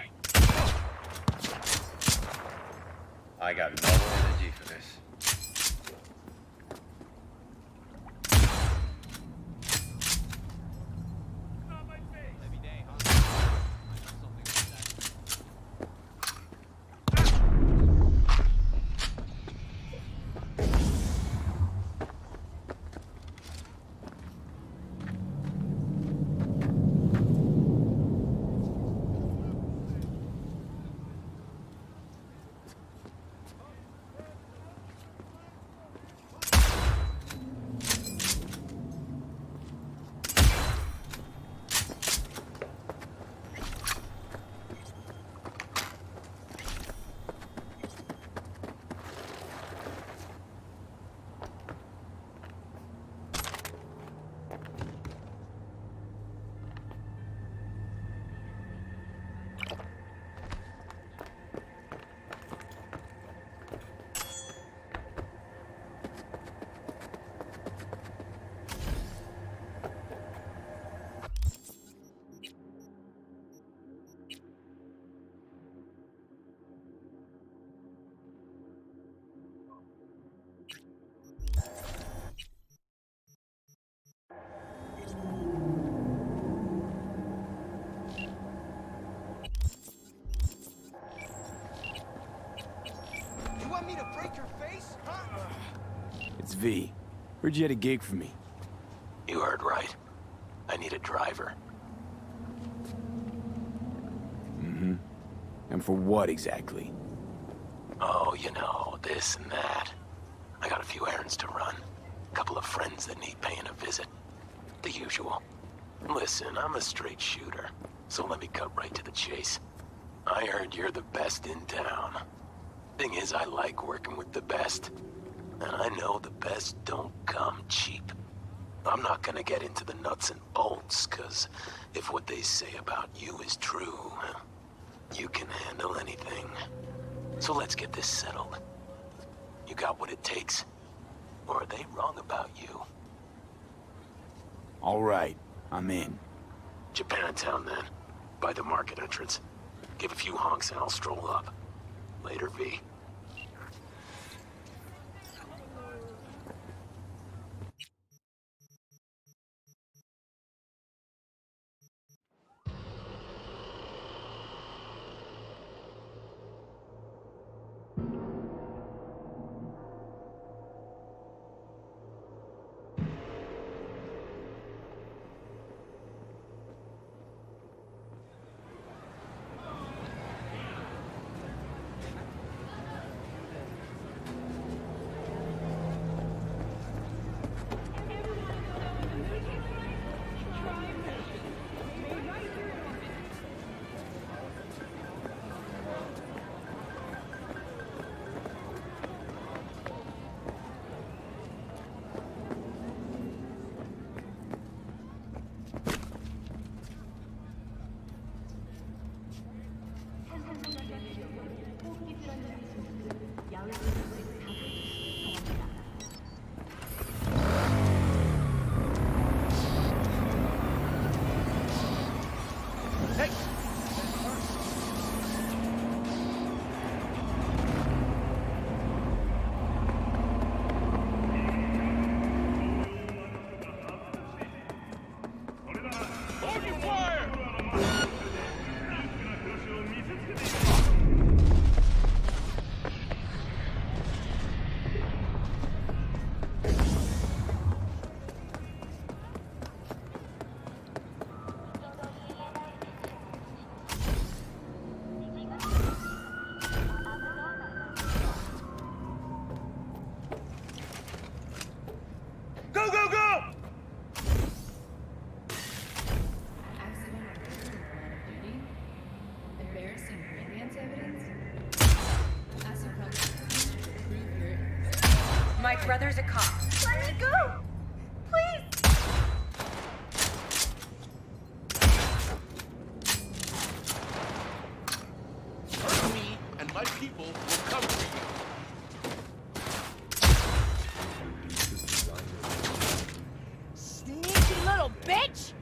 I got no energy for this. It's V. Heard you had a gig for me. You heard right. I need a driver. Mm-hmm. And for what exactly? Oh, you know, this and that. I got a few errands to run. A couple of friends that need paying a visit. The usual. Listen, I'm a straight shooter, so let me cut right to the chase. I heard you're the best in town. Thing is, I like working with the best. And I know the best don't come cheap. I'm not gonna get into the nuts and bolts, 'cause if what they say about you is true, you can handle anything. So let's get this settled. You got what it takes? Or are they wrong about you? All right, I'm in. Japantown, then. By the market entrance. Give a few honks and I'll stroll up. Later, V. Go, go, go! My brother's a cop. Let me go! Please! Hurt me, and my people will come for you. Sneaky little bitch!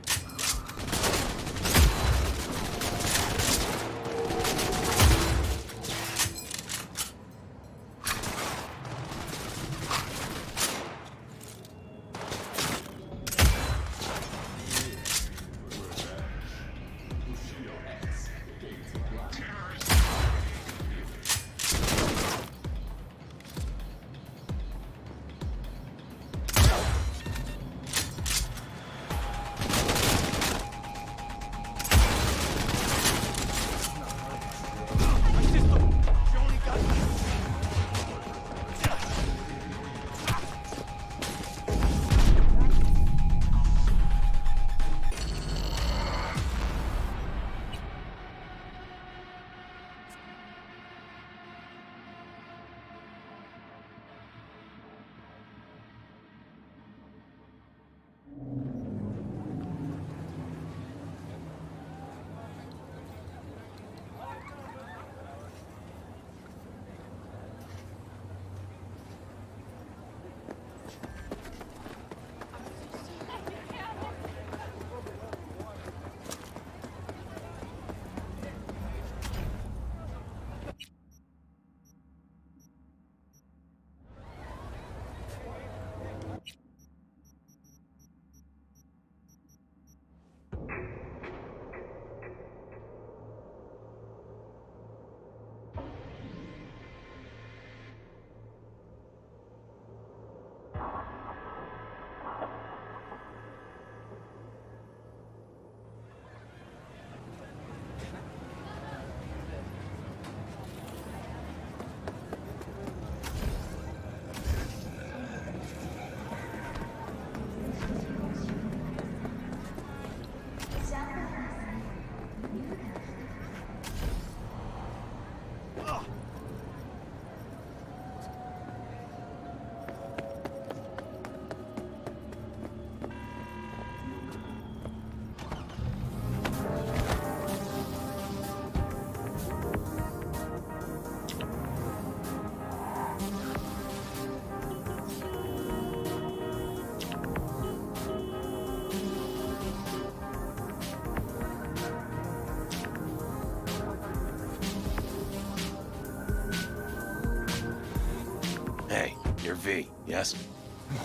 Yes?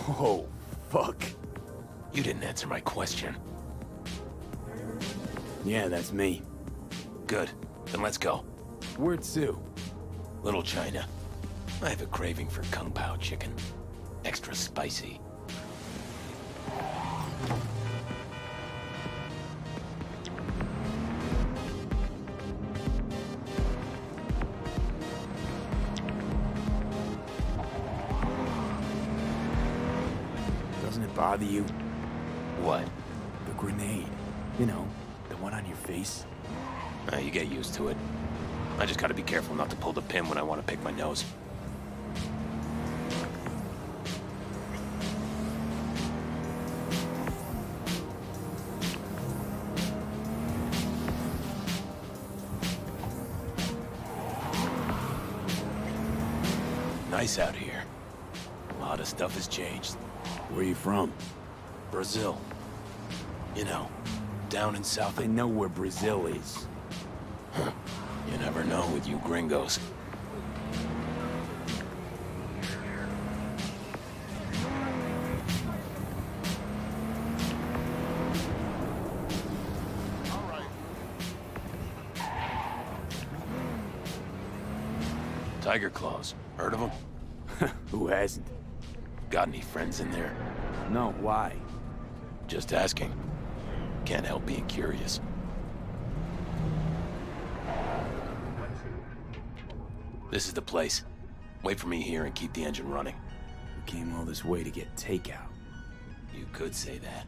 Oh, fuck. You didn't answer my question. Yeah, that's me. Good. Then let's go. Where to? Little China. I have a craving for Kung Pao chicken. Extra spicy. Doesn't it bother you? What? The grenade. You know, the one on your face. You get used to it. I just gotta be careful not to pull the pin when I want to pick my nose. Nice out here. A lot of stuff has changed. Where you from? Brazil. You know, down in South... I know where Brazil is. Huh. You never know with you gringos. Tiger Claws. Heard of them? Who hasn't? Got any friends in there? No, why? Just asking. Can't help being curious. This is the place. Wait for me here and keep the engine running. We came all this way to get takeout. You could say that.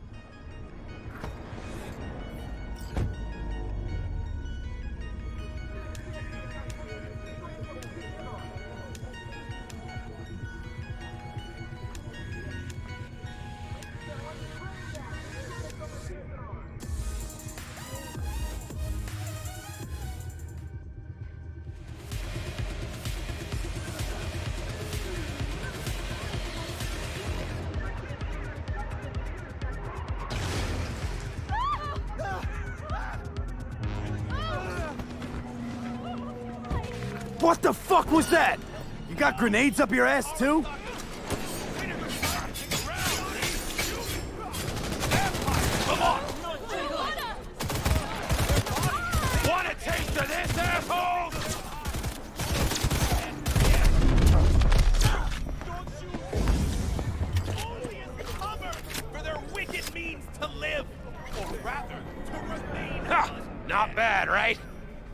What the fuck was that? You got grenades up your ass, too? Come on! Want a taste of this, asshole? For their wicked means to live, or rather, to remain. Ha! Not bad, right?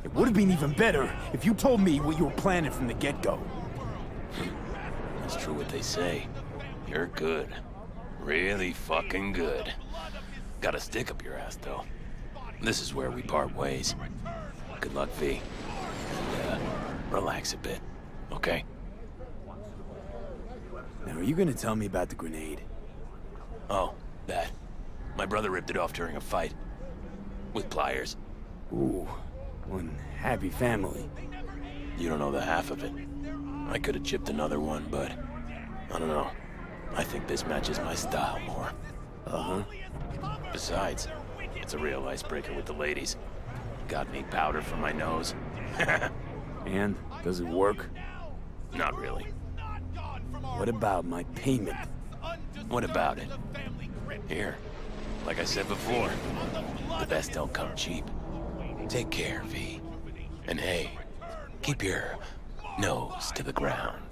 It would have been even better if you told me what you were planning from the get-go. It's true what they say. You're good. Really fucking good. Got a stick up your ass, though. This is where we part ways. Good luck, V. And, relax a bit, okay? Now, are you gonna tell me about the grenade? Oh, that. My brother ripped it off during a fight. With pliers. Ooh, one happy family. You don't know the half of it. I could have chipped another one, but... I don't know. I think this matches my style more. Uh-huh. Besides, it's a real icebreaker with the ladies. Got any powder for my nose? And? Does it work? Not really. What about my payment? What about it? Here. Like I said before, the best don't come cheap. Take care, V. And hey, keep your nose to the ground.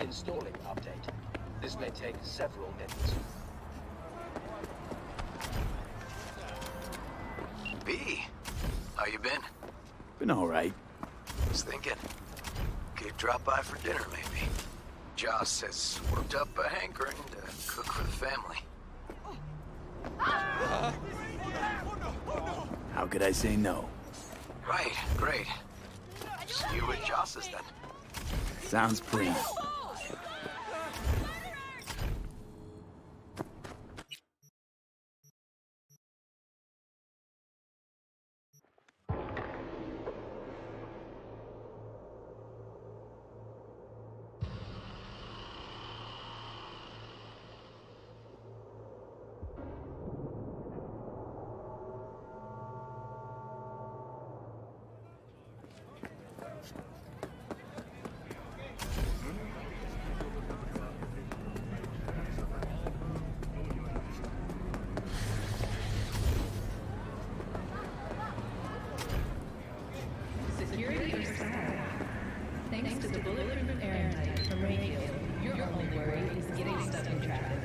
installing update. This may take several minutes. B, how you been? Been alright. Was thinking. Could drop by for dinner, maybe. Joss has worked up a hankering to cook for the family. How could I say no? Right, great. See you at Joss's then. Sounds pretty. Security or staff? Thanks to the bulletproof airtight from radio, your only worry is getting stuck in traffic.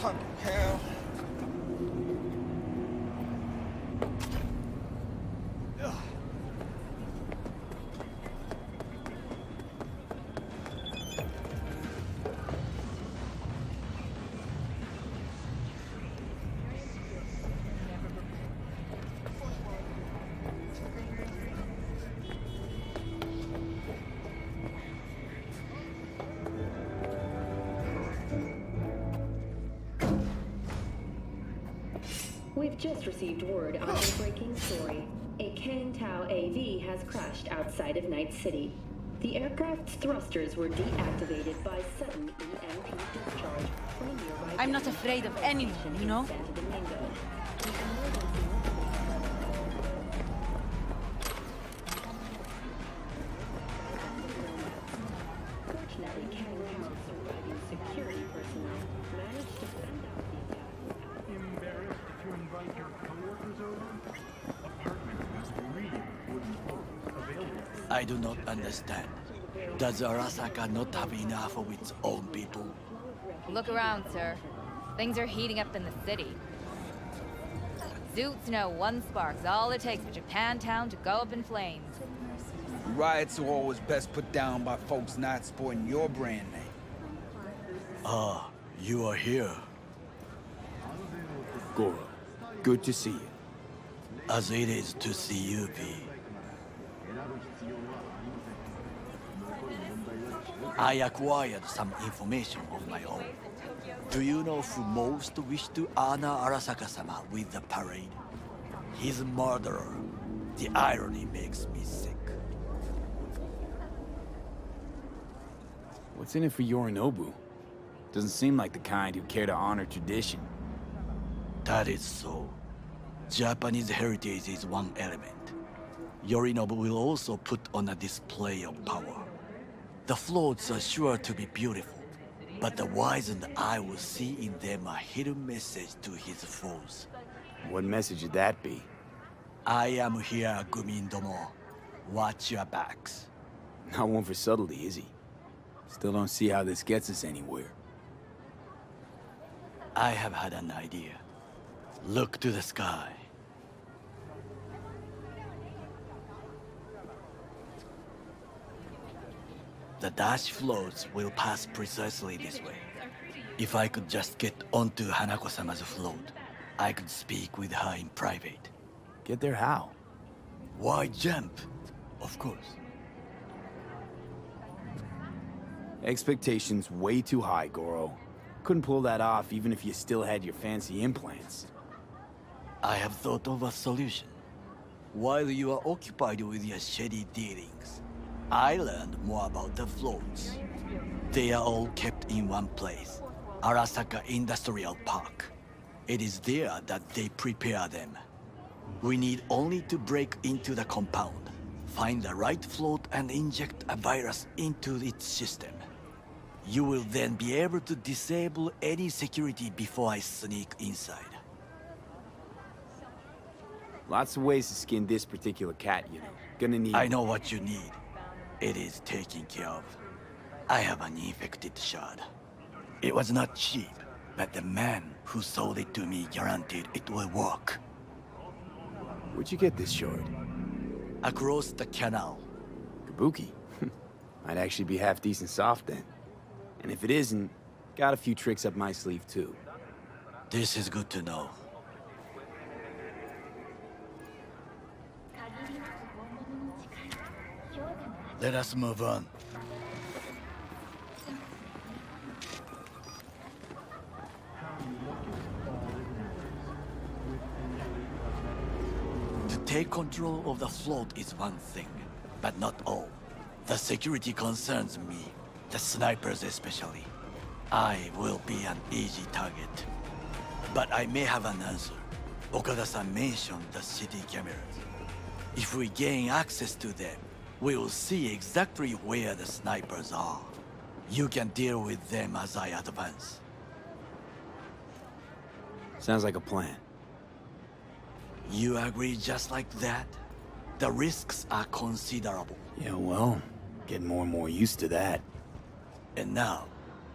Fucking hell. We've just received word on a breaking story. A Kang Tao AV has crashed outside of Night City. The aircraft's thrusters were deactivated by sudden EMP discharge from a nearby... I'm not afraid of anyone, you know? Santo Domingo. Fortunately, Kang Tao's surviving security personnel managed to fend off the attack. Embarrassed to invite your coworkers over? Apartment has 3 wooden floors available. I do not understand. Does Arasaka not have enough of its own people? Look around, sir. Things are heating up in the city. Zoots know one spark's all it takes for Japantown to go up in flames. Riots are always best put down by folks not sporting your brand name. Ah, you are here. Goro, good to see you. As it is to see you, V. I acquired some information of my own. Do you know who most wished to honor Arasaka-sama with the parade? His murderer. The irony makes me sick. What's in it for Yorinobu? Doesn't seem like the kind who care to honor tradition. That is so. Japanese heritage is one element. Yorinobu will also put on a display of power. The floats are sure to be beautiful, but the wizened eye will see in them a hidden message to his foes. What message would that be? I am here, Gumindomo. Watch your backs. Not one for subtlety, is he? Still don't see how this gets us anywhere. I have had an idea. Look to the sky. The dash floats will pass precisely this way. If I could just get onto Hanako-sama's float, I could speak with her in private. Get there how? Why jump? Of course. Expectations way too high, Goro. Couldn't pull that off even if you still had your fancy implants. I have thought of a solution. While you are occupied with your shady dealings, I learned more about the floats. They are all kept in one place, Arasaka Industrial Park. It is there that they prepare them. We need only to break into the compound, find the right float and inject a virus into its system. You will then be able to disable any security before I sneak inside. Lots of ways to skin this particular cat, you know. Gonna need... I know what you need. It is taken care of. I have an infected shard. It was not cheap, but the man who sold it to me guaranteed it will work. Where'd you get this shard? Across the canal. Kabuki? Might actually be half decent soft then. And if it isn't, got a few tricks up my sleeve too. This is good to know. Let us move on. To take control of the float is one thing, but not all. The security concerns me, the snipers especially. I will be an easy target. But I may have an answer. Okada-san mentioned the city cameras. If we gain access to them, we will see exactly where the snipers are. You can deal with them as I advance. Sounds like a plan. You agree just like that? The risks are considerable. Yeah, well, getting more and more used to that. And now,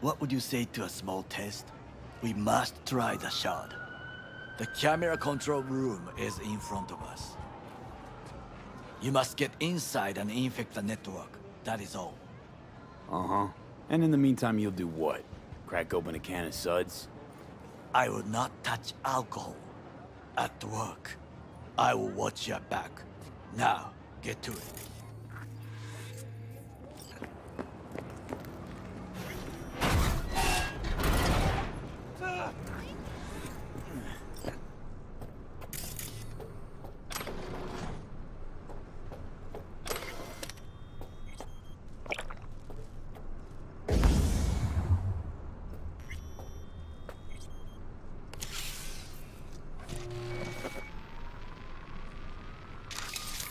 what would you say to a small test? We must try the shard. The camera control room is in front of us. You must get inside and infect the network. That is all. Uh-huh. And in the meantime, you'll do what? Crack open a can of suds? I will not touch alcohol. At work, I will watch your back. Now, get to it.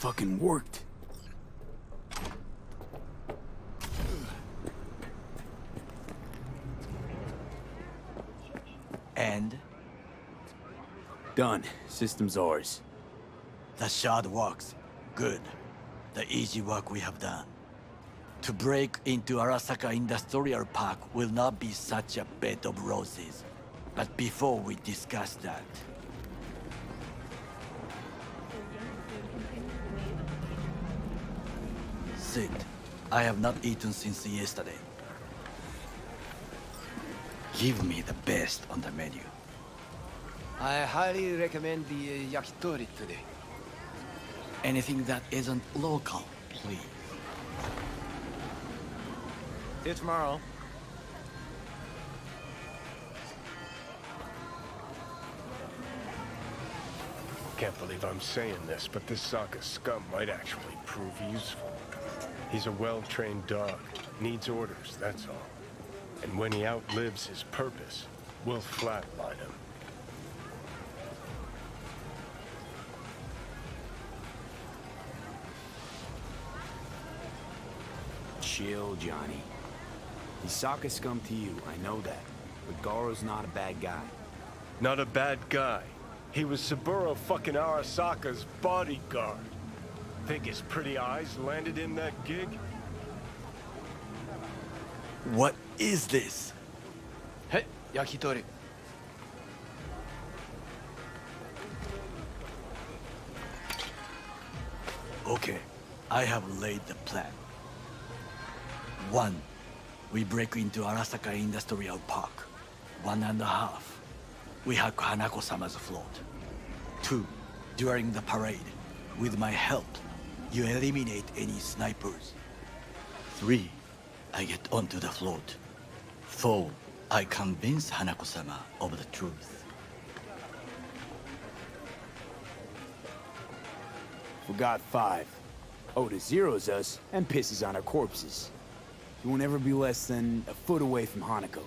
Fucking worked. And? Done. System's ours. The shard works. Good. The easy work we have done. To break into Arasaka Industrial Park will not be such a bed of roses. But before we discuss that... Sit. I have not eaten since yesterday. Give me the best on the menu. I highly recommend the yakitori today. Anything that isn't local, please. See you tomorrow. Can't believe I'm saying this, but this Sokka scum might actually prove useful. He's a well-trained dog. Needs orders, that's all. And when he outlives his purpose, we'll flatline him. Chill, Johnny. He's Sokka scum to you, I know that. But Goro's not a bad guy. Not a bad guy. He was Saburo fucking Arasaka's bodyguard. Think his pretty eyes landed in that gig? What is this? Hey, yakitori. Okay, I have laid the plan. 1. We break into Arasaka Industrial Park. 1.5. We hack Hanako-sama's float. 2. During the parade, with my help, you eliminate any snipers. 3. I get onto the float. 4. I convince Hanako-sama of the truth. Forgot 5. Oda zeroes us and pisses on our corpses. He won't ever be less than a foot away from Hanako.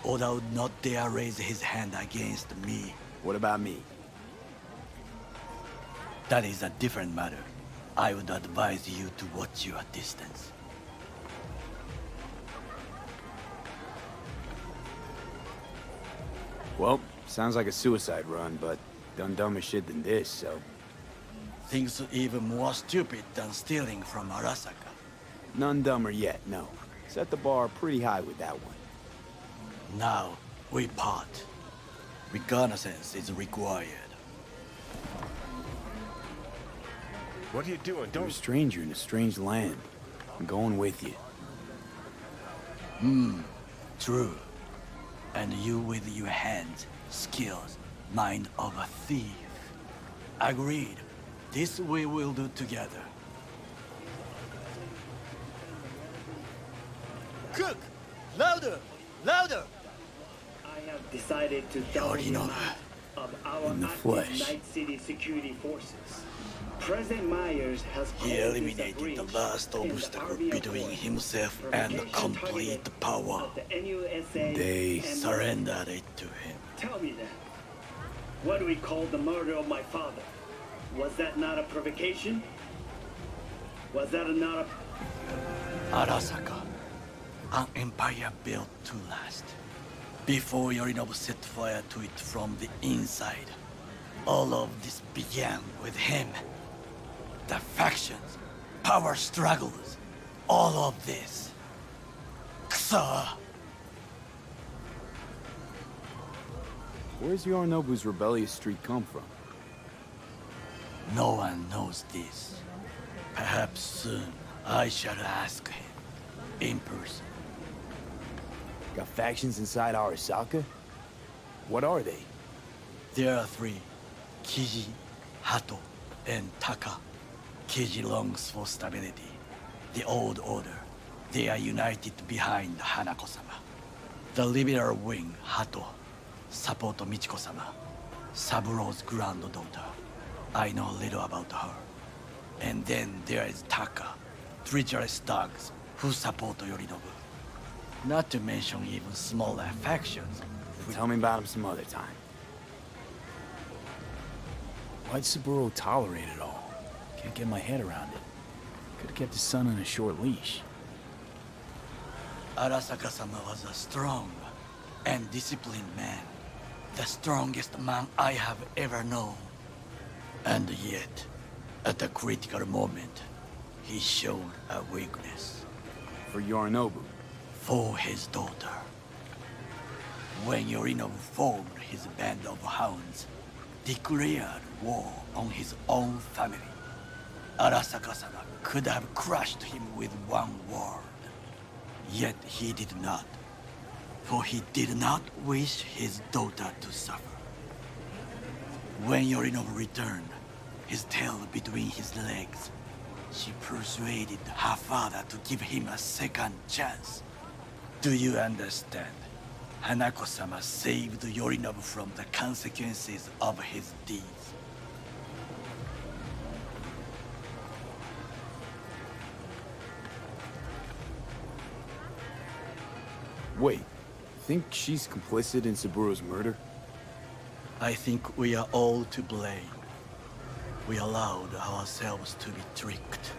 Oda would not dare raise his hand against me. What about me? That is a different matter. I would advise you to watch your distance. Well, sounds like a suicide run, but done dumber shit than this, so... Things even more stupid than stealing from Arasaka. None dumber yet, no. Set the bar pretty high with that one. Now, we part. Reconnaissance is required. What are you doing? You're a stranger in a strange land. I'm going with you. True. And you with your hands, skills, mind of a thief. Agreed. This we will do together. Cook! Louder! Louder! I have decided to double the amount of our In the active flesh. Night City security forces. President Myers has He called eliminated this a the breach last in the obstacle RVO between Accord. himself and Provocation complete targeted power. of the NUSA They and surrendered it to him. Tell me that. What do we call the murder of my father? Was that not a provocation? Was that not a... Arasaka, an empire built to last. Before Yorinobu set fire to it from the inside, all of this began with him. The factions, power struggles, all of this. Kusa! Where's Yorinobu's rebellious streak come from? No one knows this. Perhaps soon I shall ask him in person. Got factions inside Arasaka? What are they? There are 3. Kiji, Hato, and Taka. Kiji longs for stability. The old order. They are united behind Hanako-sama. The liberal wing, Hato, support Michiko-sama, Saburo's granddaughter. I know little about her. And then there is Taka, treacherous dogs who support Yorinobu. Not to mention even smaller factions. Tell me about him some other time. Why'd Saburo tolerate it all? Can't get my head around it. Could've kept his son on a short leash. Arasaka-sama was a strong and disciplined man. The strongest man I have ever known. And yet, at a critical moment, he showed a weakness. For Yorinobu? For his daughter. When Yorinobu formed his band of hounds, declared war on his own family, Arasaka-sama could have crushed him with one word. Yet he did not. For he did not wish his daughter to suffer. When Yorinobu returned, his tail between his legs, she persuaded her father to give him a second chance. Do you understand? Hanako-sama saved Yorinobu from the consequences of his deeds. Wait, think she's complicit in Saburo's murder? I think we are all to blame. We allowed ourselves to be tricked.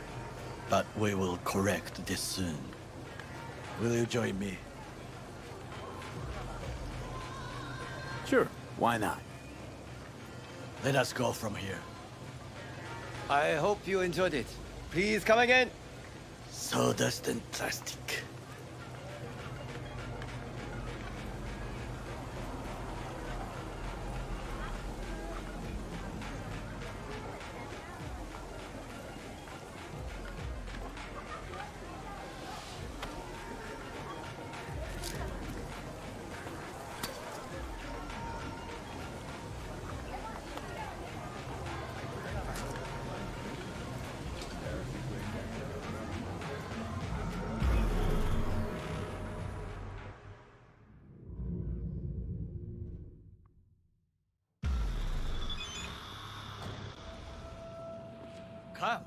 But we will correct this soon. Will you join me? Sure, why not? Let us go from here. I hope you enjoyed it. Please come again. Sawdust and plastic. Come.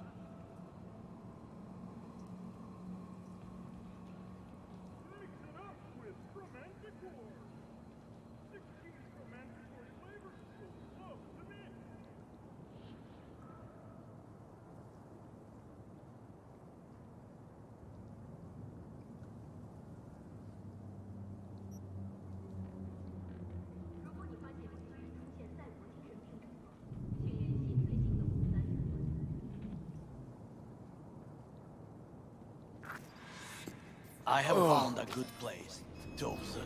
I have found a good place to observe.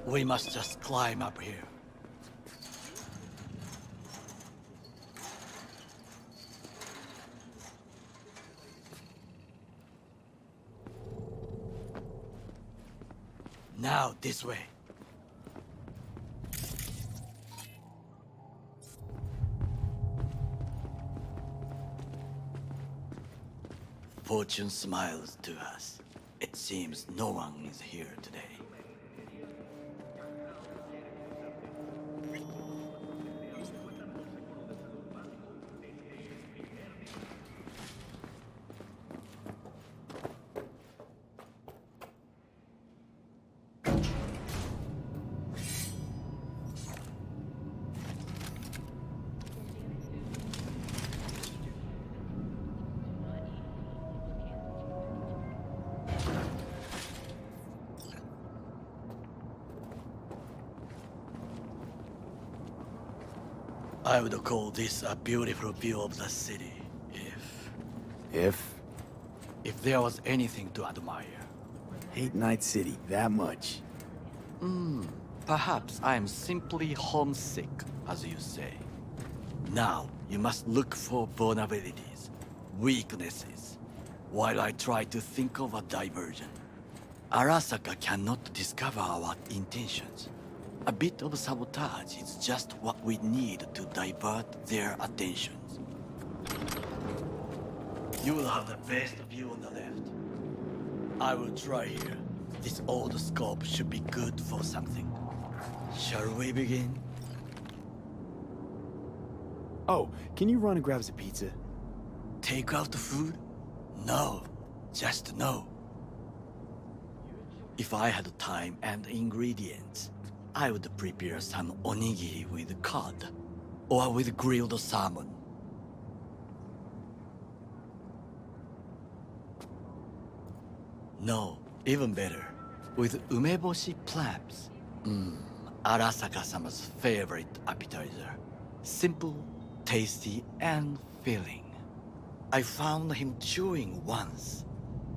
We must just climb up here. Now this way. Fortune smiles to us. It seems no one is here today. I would call this a beautiful view of the city, if there was anything to admire. Hate Night City that much. Perhaps I am simply homesick, as you say. Now, you must look for vulnerabilities, weaknesses, while I try to think of a diversion. Arasaka cannot discover our intentions. A bit of sabotage is just what we need to divert their attentions. You will have the best view on the left. I will try here. This old scope should be good for something. Shall we begin? Oh, can you run and grab us a pizza? Take out the food? No, just no. If I had time and ingredients, I would prepare some onigiri with cod, or with grilled salmon. No, even better, with umeboshi clams. Arasaka-sama's favorite appetizer. Simple, tasty, and filling. I found him chewing once,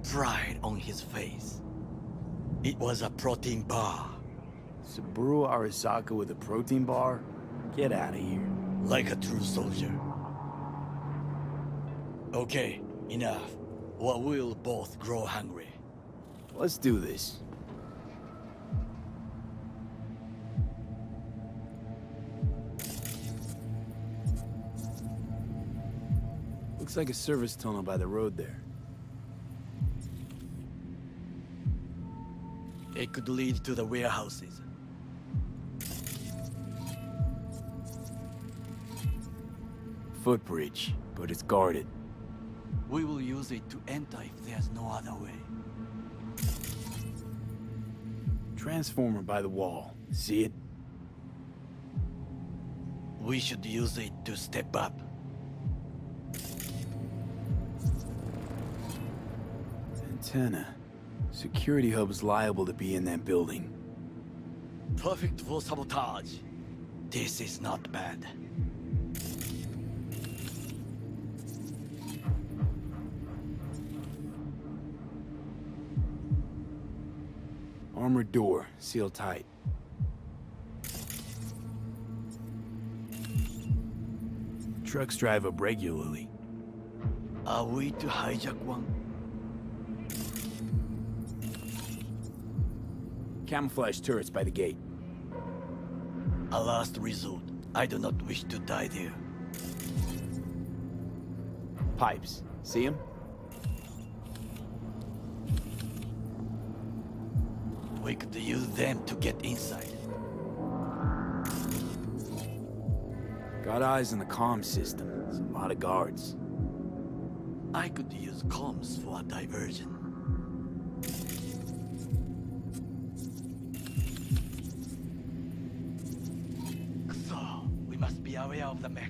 pride on his face. It was a protein bar. Saburo Arasaka with a protein bar? Get out of here. Like a true soldier. Okay, enough. Or we'll both grow hungry. Let's do this. Looks like a service tunnel by the road there. It could lead to the warehouses. Footbridge, but it's guarded. We will use it to enter if there's no other way. Transformer by the wall. See it? We should use it to step up. Antenna. Security hub's liable to be in that building. Perfect for sabotage. This is not bad. Armored door, sealed tight. Trucks drive up regularly. Are we to hijack one? Camouflage turrets by the gate. A last resort. I do not wish to die there. Pipes. See them? We We could use them to get inside. Got eyes on the comm system. There's a lot of guards. I could use comms for a diversion. So, we must be aware of the mech.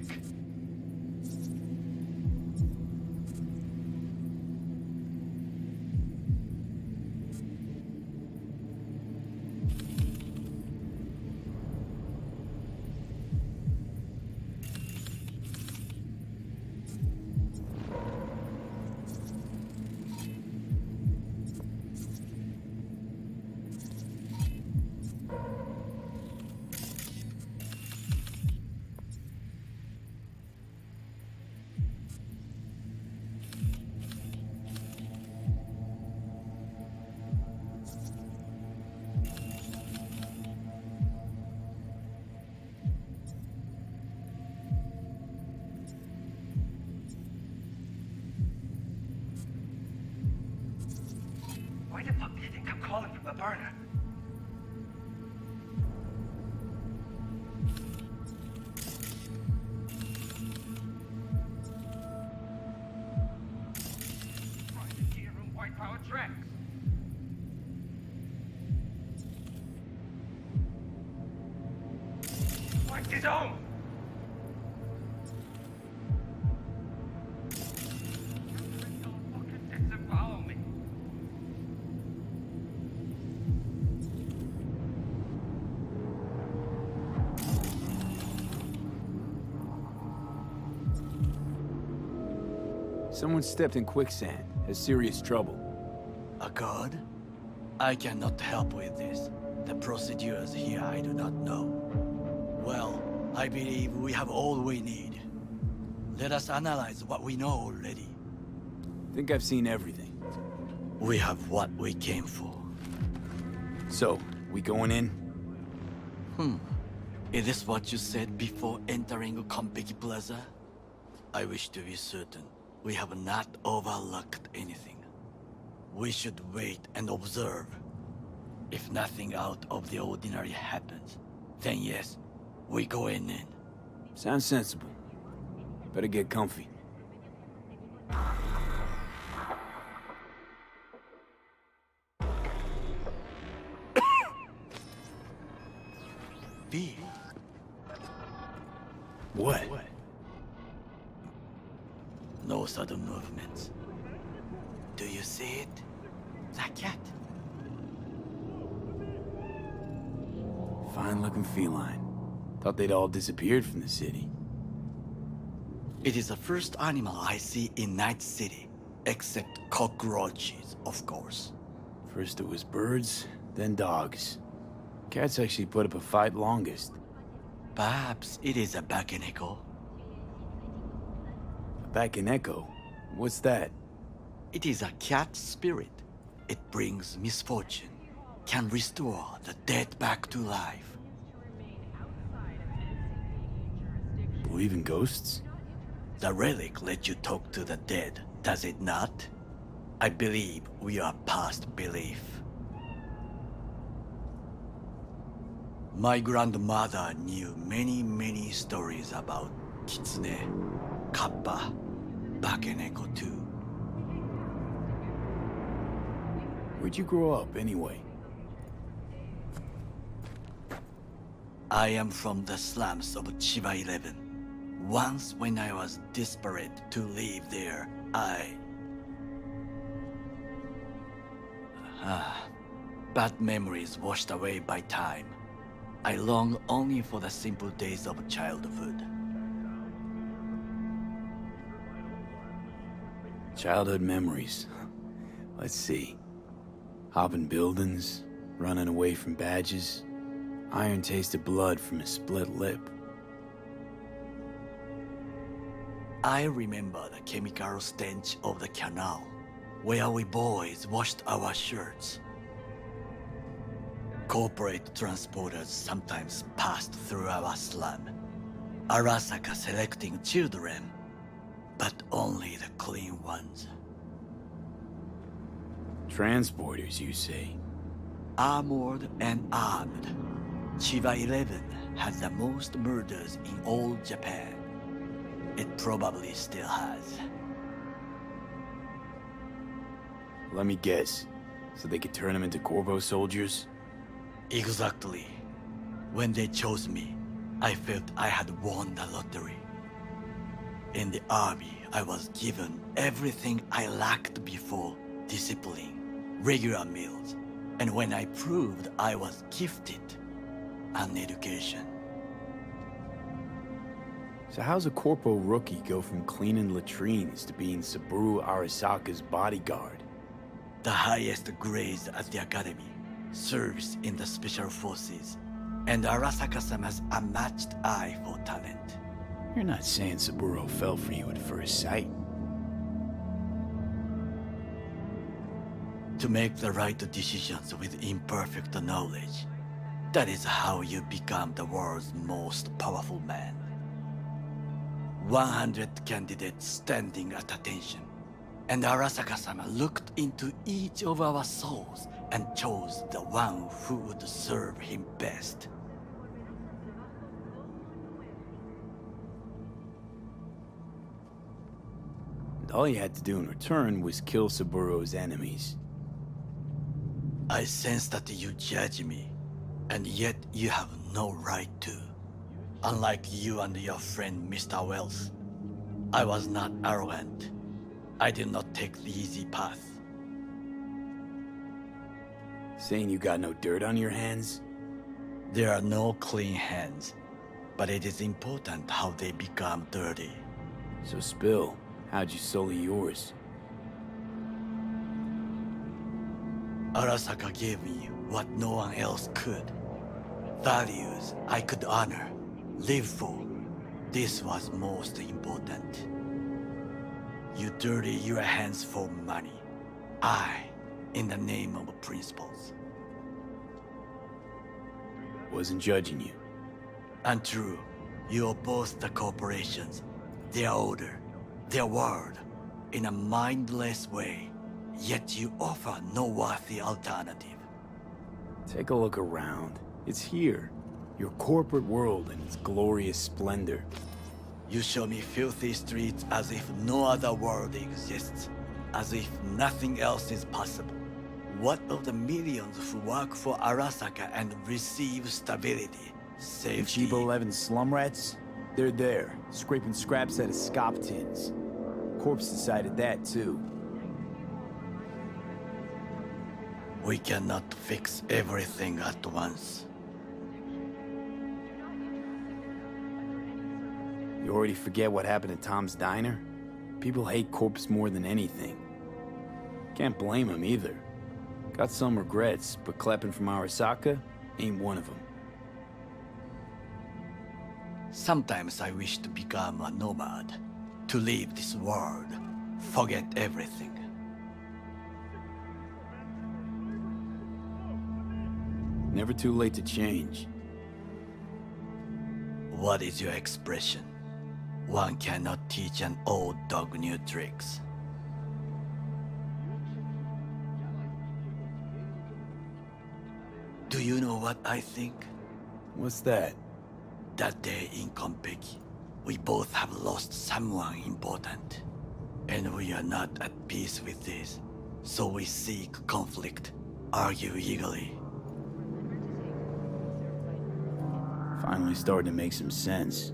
Why the fuck did they come calling from the burner? White power tracks. What's his own? Follow me. Someone stepped in quicksand. Has serious trouble. A god? I cannot help with this. The procedures here I do not know. Well, I believe we have all we need. Let us analyze what we know already. Think I've seen everything. We have what we came for. So, we going in? Is this what you said before entering Konpeki Plaza? I wish to be certain we have not overlooked anything. We should wait and observe. If nothing out of the ordinary happens, then yes, we go in. Sounds sensible. Better get comfy. V. What? No sudden movements. Do you see it? The cat. Fine-looking feline. Thought they'd all disappeared from the city. It is the first animal I see in Night City, except cockroaches, of course. First it was birds, then dogs. Cats actually put up a fight longest. Perhaps it is a Bakeneko. Back in Echo? What's that? It is a cat spirit. It brings misfortune, can restore the dead back to life. Believe in ghosts? The relic lets you talk to the dead, does it not? I believe we are past belief. My grandmother knew many stories about Kitsune, Kappa, Bakeneko too. Where'd you grow up, anyway? I am from the slums of Chiba 11. Once when I was desperate to live there, bad memories washed away by time. I long only for the simple days of childhood. Childhood memories. Let's see. Hopping buildings, running away from badges, iron tasted blood from a split lip. I remember the chemical stench of the canal, where we boys washed our shirts. Corporate transporters sometimes passed through our slum, Arasaka selecting children, but only the clean ones. Transporters, you say? armored and armed. Chiba 11 has the most murders in all Japan. It probably still has. Let me guess. So they could turn them into Corvo soldiers? Exactly. When they chose me, I felt I had won the lottery. In the army, I was given everything I lacked before: discipline, regular meals, and when I proved I was gifted, an education. So how's a corpo rookie go from cleaning latrines to being Saburo Arasaka's bodyguard? The highest grades at the academy, serves in the special forces, and Arasaka-sama's unmatched eye for talent. You're not saying Saburo fell for you at first sight. To make the right decisions with imperfect knowledge, that is how you become the world's most powerful man. 100 candidates standing at attention, and Arasaka-sama looked into each of our souls and chose the one who would serve him best. And all you had to do in return was kill Saburo's enemies. I sense that you judge me, and yet you have no right to. Unlike you and your friend Mr. Wells, I was not arrogant. I did not take the easy path. Saying you got no dirt on your hands? There are no clean hands, but it is important how they become dirty. So spill, how'd you sully yours? Arasaka gave me what no one else could. Values I could honor, live for. This was most important. You dirty your hands for money. I, in the name of principles. Wasn't judging you. Untrue. You oppose the corporations, their order, their word, in a mindless way. Yet you offer no worthy alternative. Take a look around. It's here. Your corporate world in its glorious splendor. You show me filthy streets as if no other world exists, as if nothing else is possible. What of the millions who work for Arasaka and receive stability, safety? Chiba 11 slum rats? They're there, scraping scraps out of scop tins. Corpse decided that too. We cannot fix everything at once. You already forget what happened at Tom's Diner? People hate Corpse more than anything. Can't blame him either. Got some regrets, but clapping from Arasaka ain't one of them. Sometimes I wish to become a nomad, to leave this world, forget everything. Never too late to change. What is your expression? One cannot teach an old dog new tricks. Do you know what I think? What's that? That day in Konpeki, we both have lost someone important. And we are not at peace with this. So we seek conflict, argue eagerly. Finally starting to make some sense.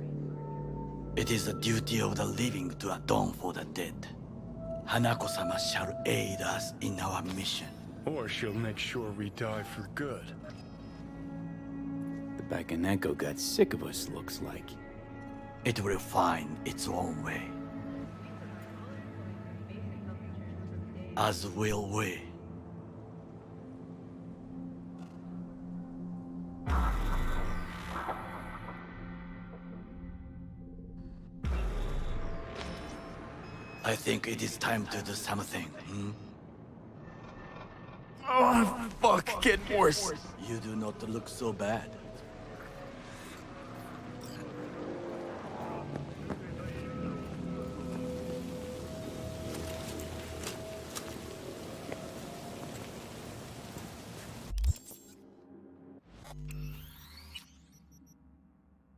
It is the duty of the living to atone for the dead. Hanako-sama shall aid us in our mission. Or she'll make sure we die for good. The Bakaneko got sick of us, looks like. It will find its own way. As will we. I think it is time to do something, Oh, fuck, getting worse. You do not look so bad.